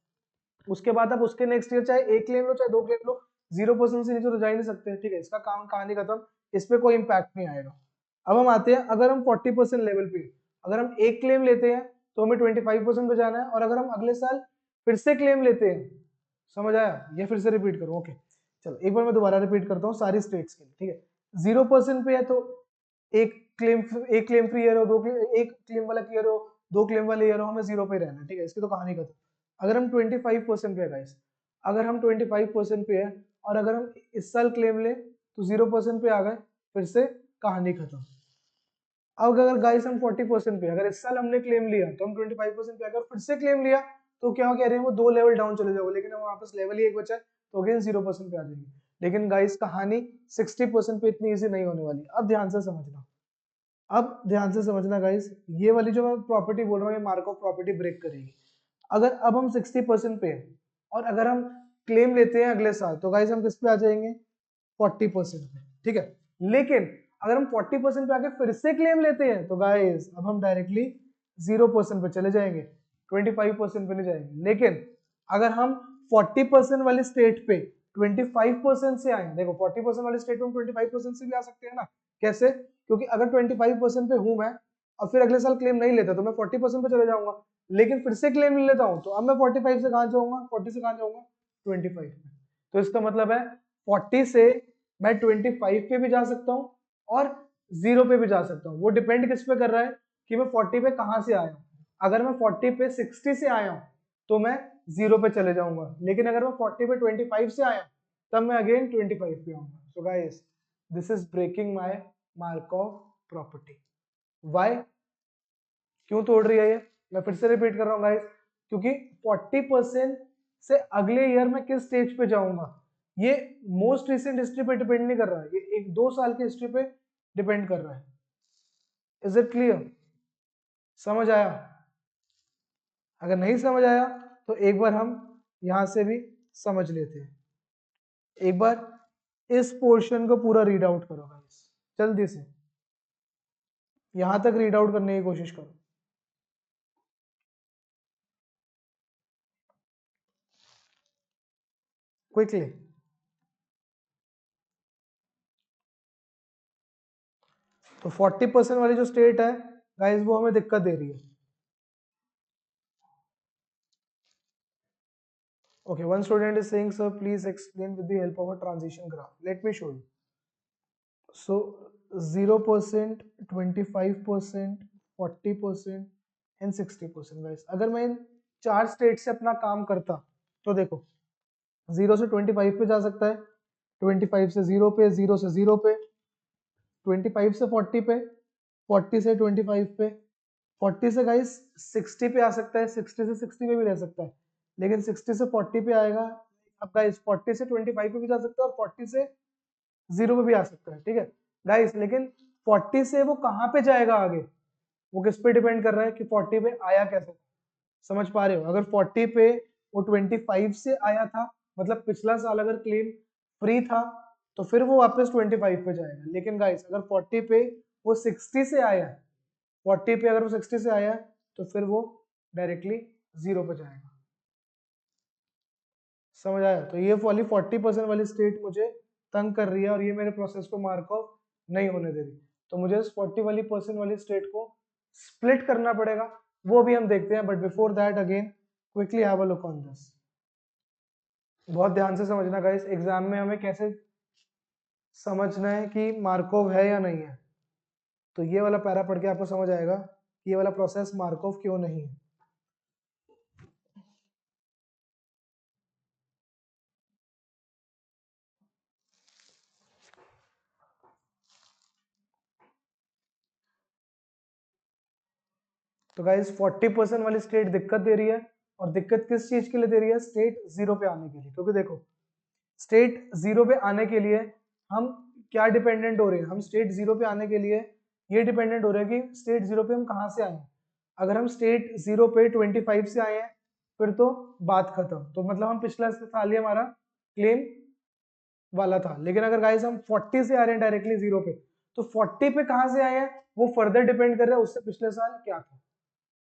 उसके बाद आप उसके नेक्स्ट ईयर चाहे एक क्लेम लो चाहे 2 क्लेम लो, 0% से नीचे तो जा ही नहीं सकते, ठीक है? इसका काम कहानी खत्म, इस पे कोई इंपैक्ट नहीं आएगा। अब हम आते हैं, अगर हम 40% लेवल पे, अगर हम एक क्लेम लेते हैं तो हमें 25% पे जाना है, और अगर हम अगले साल फिर से क्लेम लेते हैं, समझ आया? ये फिर से रिपीट करो। ओके चलो एक बार मैं दोबारा रिपीट करता हूँ सारी स्टेट्स के लिए, ठीक है? 0% पे है तो एक क्लेम फ्री ईयर हो, एक क्लेम वाला ईयर हो, 2 क्लेम वाले ईयर हो, हमें 0 पे रहना है, ठीक है? इसकी तो कहानी खत्म। अगर हम 25% पे है गाइस, अगर हम 25% पे है और अगर हम इस साल क्लेम ले तो 0% पे आ गए, फिर से कहानी खत्म। अब अगर गाइस हम 40% पे, अगर इस साल हमने क्लेम लिया तो हम 25% पे, अगर फिर से क्लेम लिया तो क्या कह रहे हैं वो 2 लेवल डाउन चले जाओगे, लेकिन हम वापस लेवल ही एक बचा है तो अगेन 0% पे आ जाएंगे। लेकिन गाइस कहानी 60% पे इतनी इजी नहीं होने वाली, अब ध्यान से समझना। अब ध्यान से समझना गाइस, ये वाली जो मैं प्रॉपर्टी बोल रहा हूँ ये मार्कऑफ प्रॉपर्टी ब्रेक करेगी। अगर अब हम 60% पे हैं और अगर हम क्लेम लेते हैं अगले साल, तो गाइस हम किस पे आ जाएंगे, 40% पे, ठीक है। लेकिन अगर हम 40% पे आके फिर से क्लेम लेते हैं तो गाइस अब हम डायरेक्टली 0% पे चले जाएंगे, 25% पे नहीं जाएंगे। लेकिन अगर हम 40% वाली स्टेट पे 25% से आए, देखो 40% वाली स्टेट में हम 25% से भी आ सकते हैं ना, कैसे, क्योंकि अगर 25% पे हूं मैं और फिर अगले साल क्लेम नहीं लेता तो मैं 40% पे चले जाऊंगा, लेकिन फिर से क्लेम ले लेता हूं तो अब मैं 45 से कहां जाऊंगा, 40 से कहां जाऊंगा, 25 पे। तो इसका मतलब है 40 से मैं 25 पे भी जा सकता हूँ और 0 पे भी जा सकता हूँ। वो डिपेंड किस पे कर रहा है कि मैं 40 पे कहां से आया हूँ। अगर मैं 40 पे 60 से आया हूँ तो मैं 0 पे चले जाऊंगा, लेकिन अगर मैं 40 पे 25 से आया तब मैं अगेन 25 पे आऊंगा। So guys this is breaking my Markov property. Why, क्यों तोड़ रही है ये, मैं फिर से रिपीट कर रहा हूँ गाइस, क्योंकि 40% से अगले ईयर में किस स्टेज पे जाऊंगा ये मोस्ट रिसेंट हिस्ट्री पे डिपेंड नहीं कर रहा है, ये 1-2 साल की हिस्ट्री पे डिपेंड कर रहा है। इज इट क्लियर, समझ आया? अगर नहीं समझ आया तो एक बार हम यहां से भी समझ लेते हैं। एक बार इस पोर्शन को पूरा रीड आउट करो गाइस, जल्दी से यहां तक रीड आउट करने की कोशिश करो। क्विकली। तो 40% वाली जो स्टेट है गाइस वो हमें दिक्कत दे रही है। Okay, one student is saying, sir, please explain with the help of a transition graph. Let me show you. So, 0%, 25%, 40% and 60% guys. अगर मैं इन 4 स्टेट से अपना काम करता तो देखो 0 से 25 पे जा सकता है, 25 से 0 पे, 0 से 0 पे, 25 से 40 पे, 40 से 25 पे, 40 से गाइस 60 पे आ सकता है, 60 से 60 पे भी रह सकता है, लेकिन 60 से 40 पे आएगा। अब गाइस 40 से 25 पे भी जा सकता है और 40 से 0 पे भी आ सकता है, ठीक है गाइस। लेकिन 40 से वो कहाँ पे जाएगा आगे, वो किस पे डिपेंड कर रहा है कि 40 पे आया कैसे, समझ पा रहे हो? अगर 40 पे वो 25 से आया था, मतलब पिछला साल अगर क्लेम फ्री था तो फिर वो वापस 25 पे जाएगा। लेकिन गाइस अगर 40 पे वो 60 से आया, 40 पे अगर वो 60 से आया तो फिर वो डायरेक्टली 0 पे जाएगा। समझ आया? तो ये वाली 40% वाली स्टेट मुझे तंग कर रही है और ये मेरे प्रोसेस को मार्क ऑफ नहीं होने दे रही, तो मुझे इस 40 वाली परसेंट वाली स्टेट को स्प्लिट करना पड़ेगा, वो भी हम देखते हैं। But before that again quickly have a look on this. बहुत ध्यान से समझना गाइस, एग्जाम में हमें कैसे समझना है कि मार्कोव है या नहीं है। तो ये वाला पैरा पढ़ के आपको समझ आएगा कि ये वाला प्रोसेस मार्कोव क्यों नहीं है। तो गाइस 40% वाली स्टेट दिक्कत दे रही है, और दिक्कत किस चीज के लिए दे रही है, स्टेट 0 पे आने के लिए। क्योंकि देखो स्टेट 0 पे आने के लिए हम क्या डिपेंडेंट हो रहे हैं, हम स्टेट 0 पे आने के लिए ये डिपेंडेंट हो रहे हैं कि स्टेट 0 पे हम कहाँ से आए हैं। अगर हम स्टेट 0 पे 25 से आए हैं फिर तो बात खत्म, तो मतलब हम पिछला साल ही हमारा क्लेम वाला था। लेकिन अगर गाइस हम 40 से आ रहे हैं डायरेक्टली 0 पे, तो 40 पे कहाँ से आए हैं वो फर्दर डिपेंड कर रहा है उससे पिछले साल क्या था,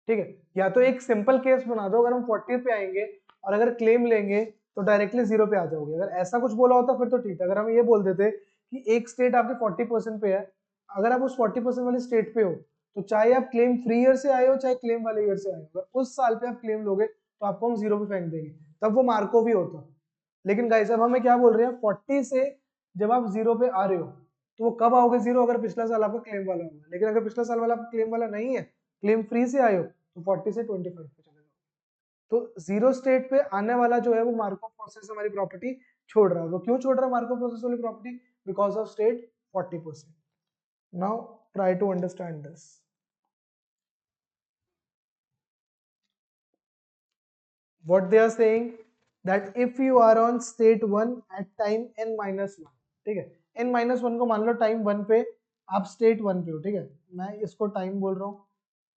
ठीक है। या तो एक सिंपल केस बना दो, अगर हम 40 पे आएंगे और अगर क्लेम लेंगे तो डायरेक्टली 0 पे आ जाओगे। अगर ऐसा कुछ बोला होता फिर तो ठीक है। अगर हम ये बोल देते कि एक स्टेट आपके 40% पे है, अगर आप उस 40% वाली स्टेट पे हो तो चाहे आप क्लेम फ्री ईयर से आए हो चाहे क्लेम वाले ईयर से आए हो, अगर उस साल पे आप क्लेम लोगे तो आपको हम 0 पे फेंक देंगे, तब वो मार्को भी होता। लेकिन गाइस अब हमें क्या बोल रहे हैं, 40 से जब आप 0 पे आ रहे हो तो वो कब आओगे 0, अगर पिछला साल आपका क्लेम वाला होगा। लेकिन अगर पिछला साल वाला आपका क्लेम वाला नहीं है, क्लेम फ्री से आए हो, तो 40 से 25 पे चले जाओ। तो 0 स्टेट पे आने वाला जो है वो मार्कअप प्रोसेस हमारी प्रॉपर्टी छोड़ रहा है। वो क्यों छोड़ रहा है मार्कअप प्रोसेस वाली property, because of state 40%। Now try to understand this. What they are saying that if you are on state 1 at time n-1, ठीक है, n-1 को मान लो टाइम 1 पे आप स्टेट 1 पे हो, ठीक है, मैं इसको टाइम बोल रहा हूँ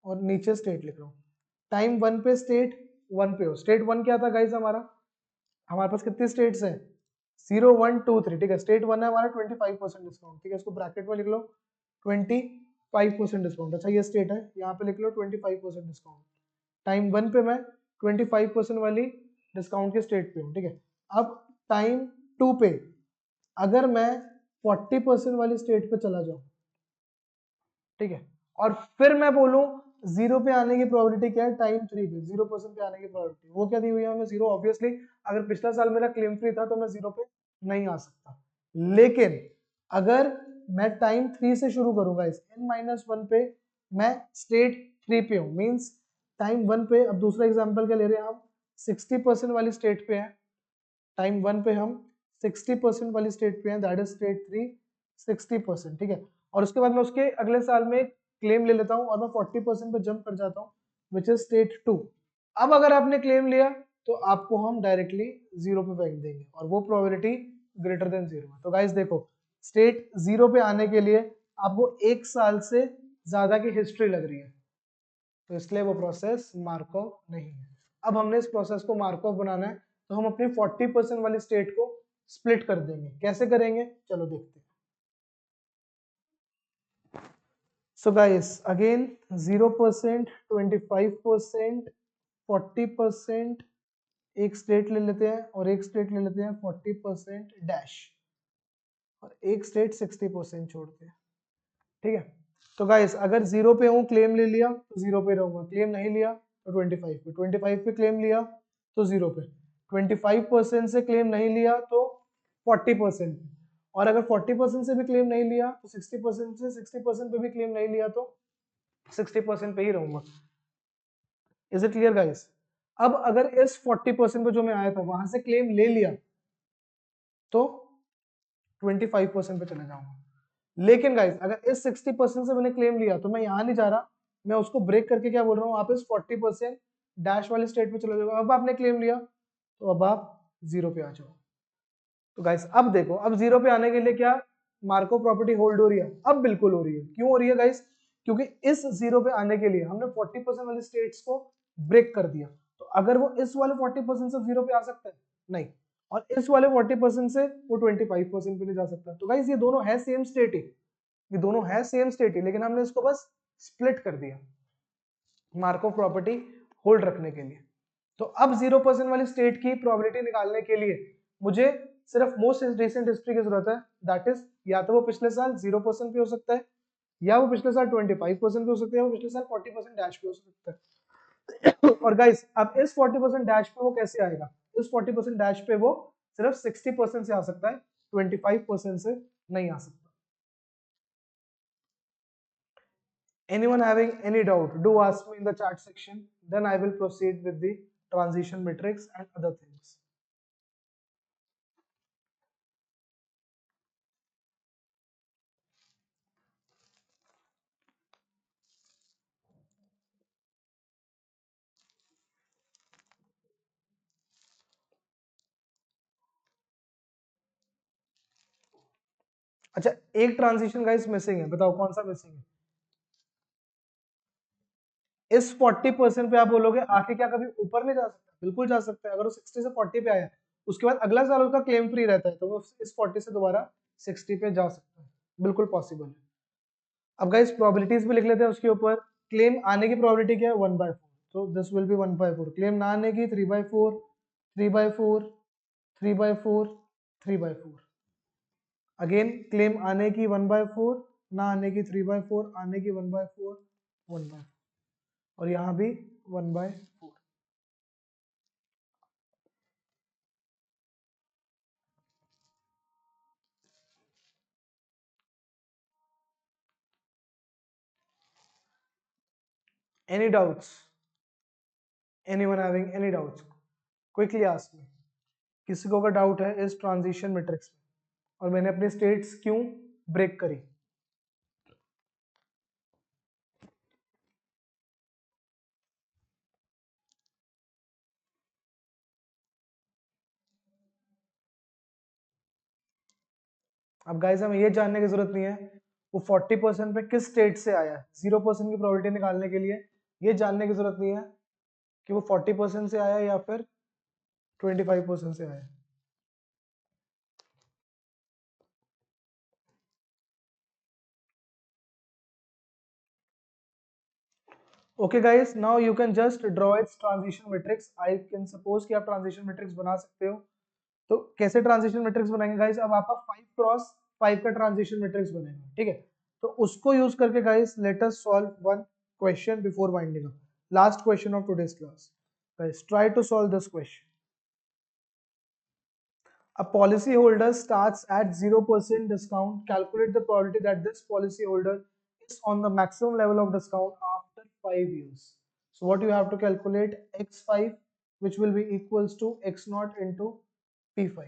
और नीचे स्टेट लिख रहा हूँ। टाइम 1 पे स्टेट 1 पे हो। स्टेट 1 क्या था गाइस हमारा, हमारे पास कितनी स्टेट्स हैं, 0 1 2 3, ठीक है। स्टेट 1 है हमारा 25% डिस्काउंट, ठीक है, इसको ब्रैकेट में लिख लो 25% डिस्काउंट। अच्छा ये स्टेट है, यहाँ पे लिख लो 25% डिस्काउंट। टाइम 1 पे मैं 25% वाली डिस्काउंट के स्टेट पे हूँ, ठीक है। अब टाइम 2 पे अगर मैं 40% वाली स्टेट पे चला जाऊं, ठीक है, और फिर मैं बोलूं जीरो पे आने की प्रोबेबिलिटी क्या है, टाइम 3 पे 0% पे आने की प्रोबेबिलिटी वो क्या दी हुई है हमें, जीरो। ऑब्वियसली अगर पिछला साल मेरा क्लेम फ्री था तो मैं जीरो पे नहीं आ सकता, लेकिन अगर मैं टाइम 3 से शुरू करूंगा इस n-1 पे, मैं स्टेट 3 पे हूं, मींस टाइम 1 पे, अब दूसरा एग्जांपल क्या ले रहे हैं हम, 60% वाली स्टेट पे है। टाइम 1 पे हम 60% वाली स्टेट पे हैं, दैट इज स्टेट 3 60%, ठीक है। और उसके बाद मैं उसके अगले साल में क्लेम ले लेता हूं और मैं 40% पे जंप कर जाता हूं, विच इज स्टेट 2। अब अगर आपने क्लेम लिया तो आपको हम डायरेक्टली जीरो पे फेंक देंगे और वो प्रोबेबिलिटी ग्रेटर देन जीरो है। तो गाइस देखो, स्टेट जीरो पे आने के लिए आपको 1 साल से ज्यादा की हिस्ट्री लग रही है, तो इसलिए वो प्रोसेस मार्कओव नहीं है। अब हमने इस प्रोसेस को मार्कओव बनाना है, तो हम अपनी 40% वाली स्टेट को स्प्लिट कर देंगे। कैसे करेंगे, चलो देखते हैं। सो गाइस अगेन 0%, 25%, 40%, एक स्टेट ले लेते हैं और एक स्टेट ले लेते हैं 40% डैश, और एक स्टेट 60% छोड़ते हैं, ठीक है। तो गाइस अगर जीरो पे हूँ, क्लेम ले लिया तो जीरो पे रहूंगा, क्लेम नहीं लिया तो 25 पे, 25 पे क्लेम लिया तो जीरो पे, 25% से क्लेम नहीं लिया तो 40%, और अगर 40% से भी क्लेम नहीं लिया तो 60% से 60% पे भी क्लेम नहीं लिया तो 60% पे ही रहूंगा। Is it clear guys? अब अगर इस 40% पे जो मैं आया था वहां से क्लेम ले लिया तो 25% पे चले जाऊंगा। लेकिन गाइस अगर इस 60% से मैंने क्लेम लिया तो मैं यहां नहीं जा रहा, मैं उसको ब्रेक करके क्या बोल रहा हूँ, आप इस 40% डैश वाले स्टेट पे चले जाओ। अब आपने क्लेम लिया तो अब आप जीरो पे आ जाओ। तो गाइस अब देखो, अब जीरो पे आने के लिए क्या मार्को प्रॉपर्टी होल्ड हो रही है, अब बिल्कुल हो रही है। क्यों हो रही है गाइस, क्योंकि इस जीरो पे आने के लिए हमने 40% वाले स्टेट्स को ब्रेक कर दिया। तो अगर वो इस वाले 40% से जीरो पे आ सकता है, नहीं, और इस वाले 40% से वो 25% पे नहीं जा सकता। तो गाइस ये दोनों है सेम स्टेट ही, ये दोनों है सेम स्टेट ही, लेकिन हमने इसको बस स्प्लिट कर दिया मार्को प्रॉपर्टी होल्ड रखने के लिए। तो अब 0% वाली स्टेट की प्रोबेबिलिटी निकालने के लिए मुझे सिर्फ मोस्ट रिसेंट हिस्ट्री की जरूरत है, दैट इज या तो वो पिछले साल 0% पे हो सकता है, या वो पिछले साल 25% पे हो सकता है, या वो पिछले साल 40% डैश पे हो सकता है। और गाइस अब इस 40% डैश पे वो कैसे आएगा, इस 40% डैश पे वो सिर्फ 60% से आ सकता है, 25% से नहीं आ सकता। Anyone having any doubt, do ask me in the chat section. Then I will proceed with the transition matrix and other things. अच्छा एक ट्रांजिशन गाइस मिसिंग है, बताओ कौन सा मिसिंग है? इस 40% पे आप बोलोगे आके क्या कभी ऊपर नहीं जा सकता? बिल्कुल जा सकता है। अगर वो 60 से 40 पे आया उसके बाद अगला साल उसका क्लेम फ्री रहता है तो वो इस 40 से दोबारा 60 पे जा सकता है, बिल्कुल पॉसिबल है। अब गाइस प्रोबेबिलिटीज भी लिख लेते हैं उसके ऊपर। क्लेम आने की प्रोबेबिलिटी क्या है, 1/4, तो दिस विल बी 1/4। क्लेम ना आने की 3/4, 3/4, 3/4, 3/4। अगेन क्लेम आने की 1/4, ना आने की 3/4, आने की 1/4, 1/4, और यहाँ भी 1/4। Any doubts? Anyone having any doubts? Quickly ask me. किसी को अगर डाउट है इस ट्रांजिशन मैट्रिक्स में और मैंने अपने स्टेट्स क्यों ब्रेक करी? अब गाइस हमें ये जानने की जरूरत नहीं है वो 40% पे किस स्टेट से आया है। 0% की प्रोबेबिलिटी निकालने के लिए ये जानने की जरूरत नहीं है कि वो 40% से आया या फिर 25% से आया। Okay guys, now you can just draw it's transition matrix. I can suppose कि आप ट्रांजिशन मैट्रिक्स बना सकते हो। तो कैसे ट्रांजिशन मैट्रिक्स बनाएंगे गाइस, अब आपका 5x5 का ट्रांजिशन मैट्रिक्स बनेगा, ठीक है। तो उसको यूज करके guys let us solve one question before winding up. Last question of today's class. Guys try to solve this question. A policyholder starts at 0% discount. Calculate the probability that this policyholder is on the maximum level of discount after 5 years. So what you have to calculate x5, which will be equals to x0 into p5.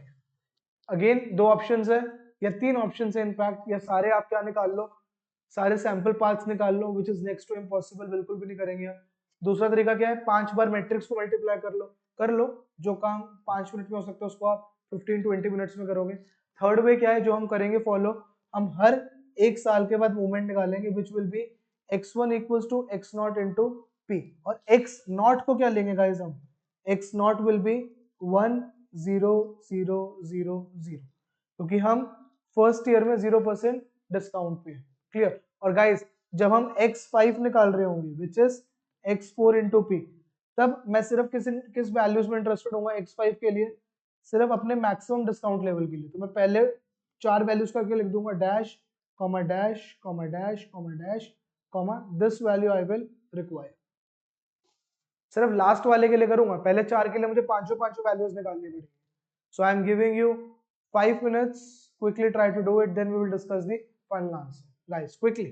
Again दो options है या तीन options है in fact, या सारे आप क्या निकाल लो, सारे सैंपल पार्ट्स निकाल लो, which is next to impossible, बिल्कुल भी नहीं करेंगे। दूसरा तरीका क्या है, 5 बार मैट्रिक्स को मल्टीप्लाई कर लो, जो काम 5 मिनट में हो सकता है उसको आप 15-20 मिनट्स में करोगे। थर्ड वे क्या है जो हम करेंगे फॉलो, हम हर एक साल के बाद मूवमेंट निकालेंगे which will be x1 equals to x not into p, और एक्स नॉट को क्या लेंगे गाइज हम, एक्स नॉट विल बी 1,0,0,0,0, क्योंकि हम फर्स्ट ईयर में 0% डिस्काउंट पे। क्लियर। और गाइस जब हम x5 निकाल रहे होंगे which is x4 into P, तब मैं सिर्फ किस वैल्यूज में इंटरेस्टेड होऊंगा x5 के लिए, सिर्फ अपने मैक्सिमम डिस्काउंट लेवल के लिए। तो मैं पहले 4 वैल्यूज करके लिख दूंगा, dash comma dash comma dash comma dash comma this value I will require. सिर्फ लास्ट वाले के लिए करूंगा, पहले 4 के लिए मुझे पांचों पांचों वैल्यूज निकालनी पड़ेगी। So I am giving you 5 minutes, quickly try to do it, then we will discuss the final answer guys quickly.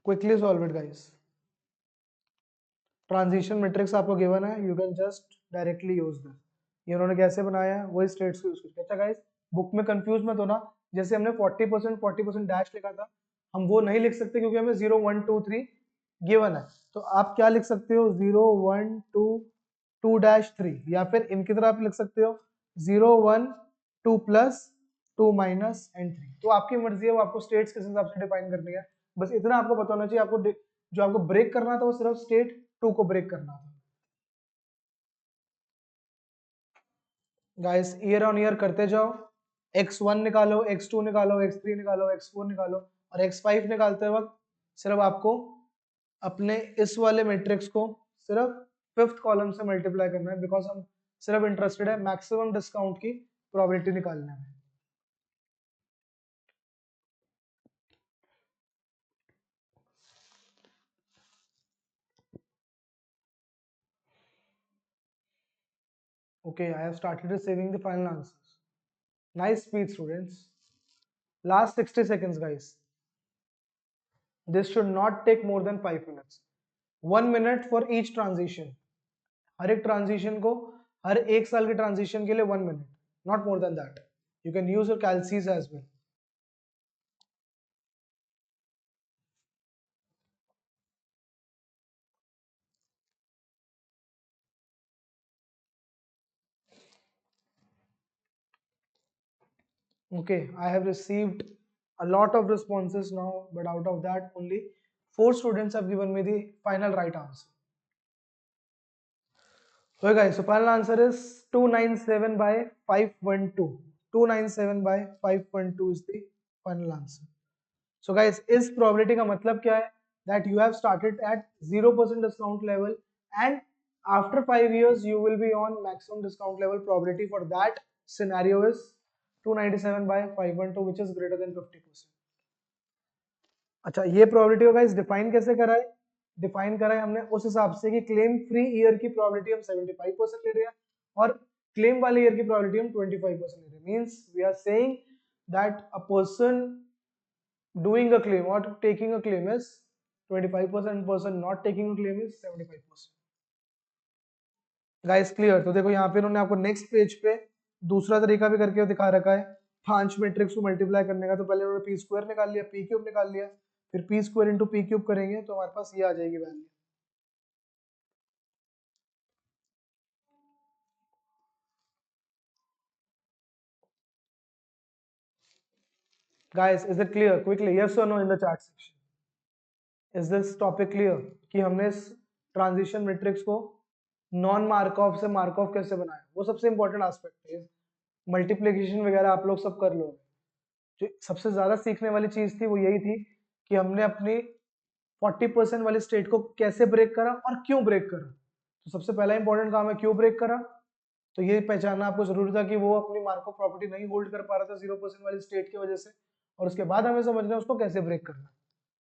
Quickly solve it guys. Transition matrix आपको गिवन है, you can just directly use this. ये उन्होंने कैसे बनाया है, वही states को use करके। अच्छा गाइस बुक में कंफ्यूज मत होना, जैसे हमने 40% डैश लिखा था, हम वो नहीं लिख सकते क्योंकि हमें 0 1 2 3 गिवन है। तो आप क्या लिख सकते हो, 0 1 2 2 डैश 3, या फिर इनकी तरह आप लिख सकते हो 0 1 2 प्लस 2 माइनस एंड 3। तो आपकी मर्जी है, वो आपको स्टेट्स किस हिसाब से डिफाइन करनी है, बस इतना आपको पता होना चाहिए। आपको जो आपको ब्रेक करना था वो सिर्फ स्टेट 2 को ब्रेक करना था। गाइस ईयर ऑन ईयर करते जाओ, x1 निकालो, x2 निकालो, x3 निकालो, x4 निकालो, और x5 निकालते वक्त सिर्फ आपको अपने इस वाले मैट्रिक्स को सिर्फ फिफ्थ कॉलम से मल्टीप्लाई करना है, बिकॉज हम सिर्फ इंटरेस्टेड है मैक्सिमम डिस्काउंट की प्रोबेबिलिटी निकालने में। Okay, I have started receiving the final answers. Nice speed, students. Last 60 seconds, guys. This should not take more than 5 minutes. 1 minute for each transition. हर एक transition को, हर एक साल के ट्रांजिशन के लिए 1 minute, not more than that. You can use your calcs as well. Okay, I have received a lot of responses now, but out of that, only 4 students have given me the final right answer. So guys, so final answer is 297 by 512. 297 by 512 is the final answer. So guys, इस probability का मतलब क्या है? That you have started at 0% discount level, and after 5 years you will be on maximum discount level. Probability for that scenario is 297 by 512, which is greater than 50%. अच्छा, ये probability होगा इस define कैसे करा है? डिफाइन करा है हमने उस हिसाब से कि क्लेम फ्री ईयर की प्रोबेबिलिटी हम 75% ले रहे हैं और क्लेम वाले ईयर की प्रोबेबिलिटी हम 25% ले रहे हैं. Means we are saying that a person doing a claim or taking a claim is 25%, person not taking a claim is 75%. Guys clear? तो देखो यहाँ पे इन्होंने आपको नेक्स्ट पेज पे दूसरा तरीका भी करके दिखा रखा है 5 मैट्रिक्स को मल्टीप्लाई करने का. तो पहले उन्होंने पी स्क्वायर निकाल लिया, पी क्यूब निकाल लिया, फिर P square into P cube करेंगे तो हमारे पास ये आ जाएगी value. Guys is it clear? Quickly yes और no in the chat section. Is this topic clear कि हमने इस ट्रांजिशन मैट्रिक्स को नॉन मार्कऑफ से मार्कऑफ कैसे बनाया? वो सबसे इंपॉर्टेंट एस्पेक्ट है. मल्टीप्लिकेशन वगैरह आप लोग सब कर लो. जो सबसे ज्यादा सीखने वाली चीज थी वो यही थी कि हमने अपनी 40% वाली स्टेट को कैसे ब्रेक करा और क्यों ब्रेक करा. तो सबसे पहला इंपॉर्टेंट काम है क्यों ब्रेक करा. तो ये पहचानना आपको जरूरी था कि वो अपनी मार्कअप प्रॉपर्टी नहीं होल्ड कर पा रहा था 0% वाली स्टेट की वजह से, और उसके बाद हमें समझना है उसको कैसे ब्रेक करना.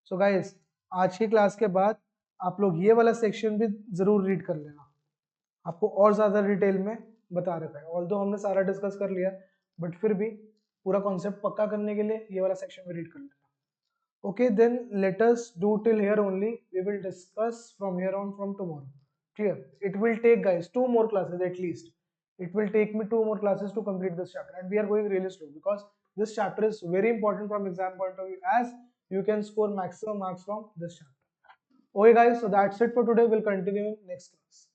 सो गाइस आज की क्लास के बाद आप लोग ये वाला सेक्शन भी जरूर रीड कर लेना. आपको और ज्यादा डिटेल में बता रखा है. ऑल्दो हमने सारा डिस्कस कर लिया बट फिर भी पूरा कॉन्सेप्ट पक्का करने के लिए ये वाला सेक्शन में रीड कर लेना. Okay, then let us do till here only. We will discuss from here on from tomorrow. Clear? It will take guys 2 more classes at least. It will take me 2 more classes to complete this chapter, and we are going really slow because this chapter is very important from exam point of view, as you can score maximum marks from this chapter. Okay, guys. So that's it for today. We'll continue in next class.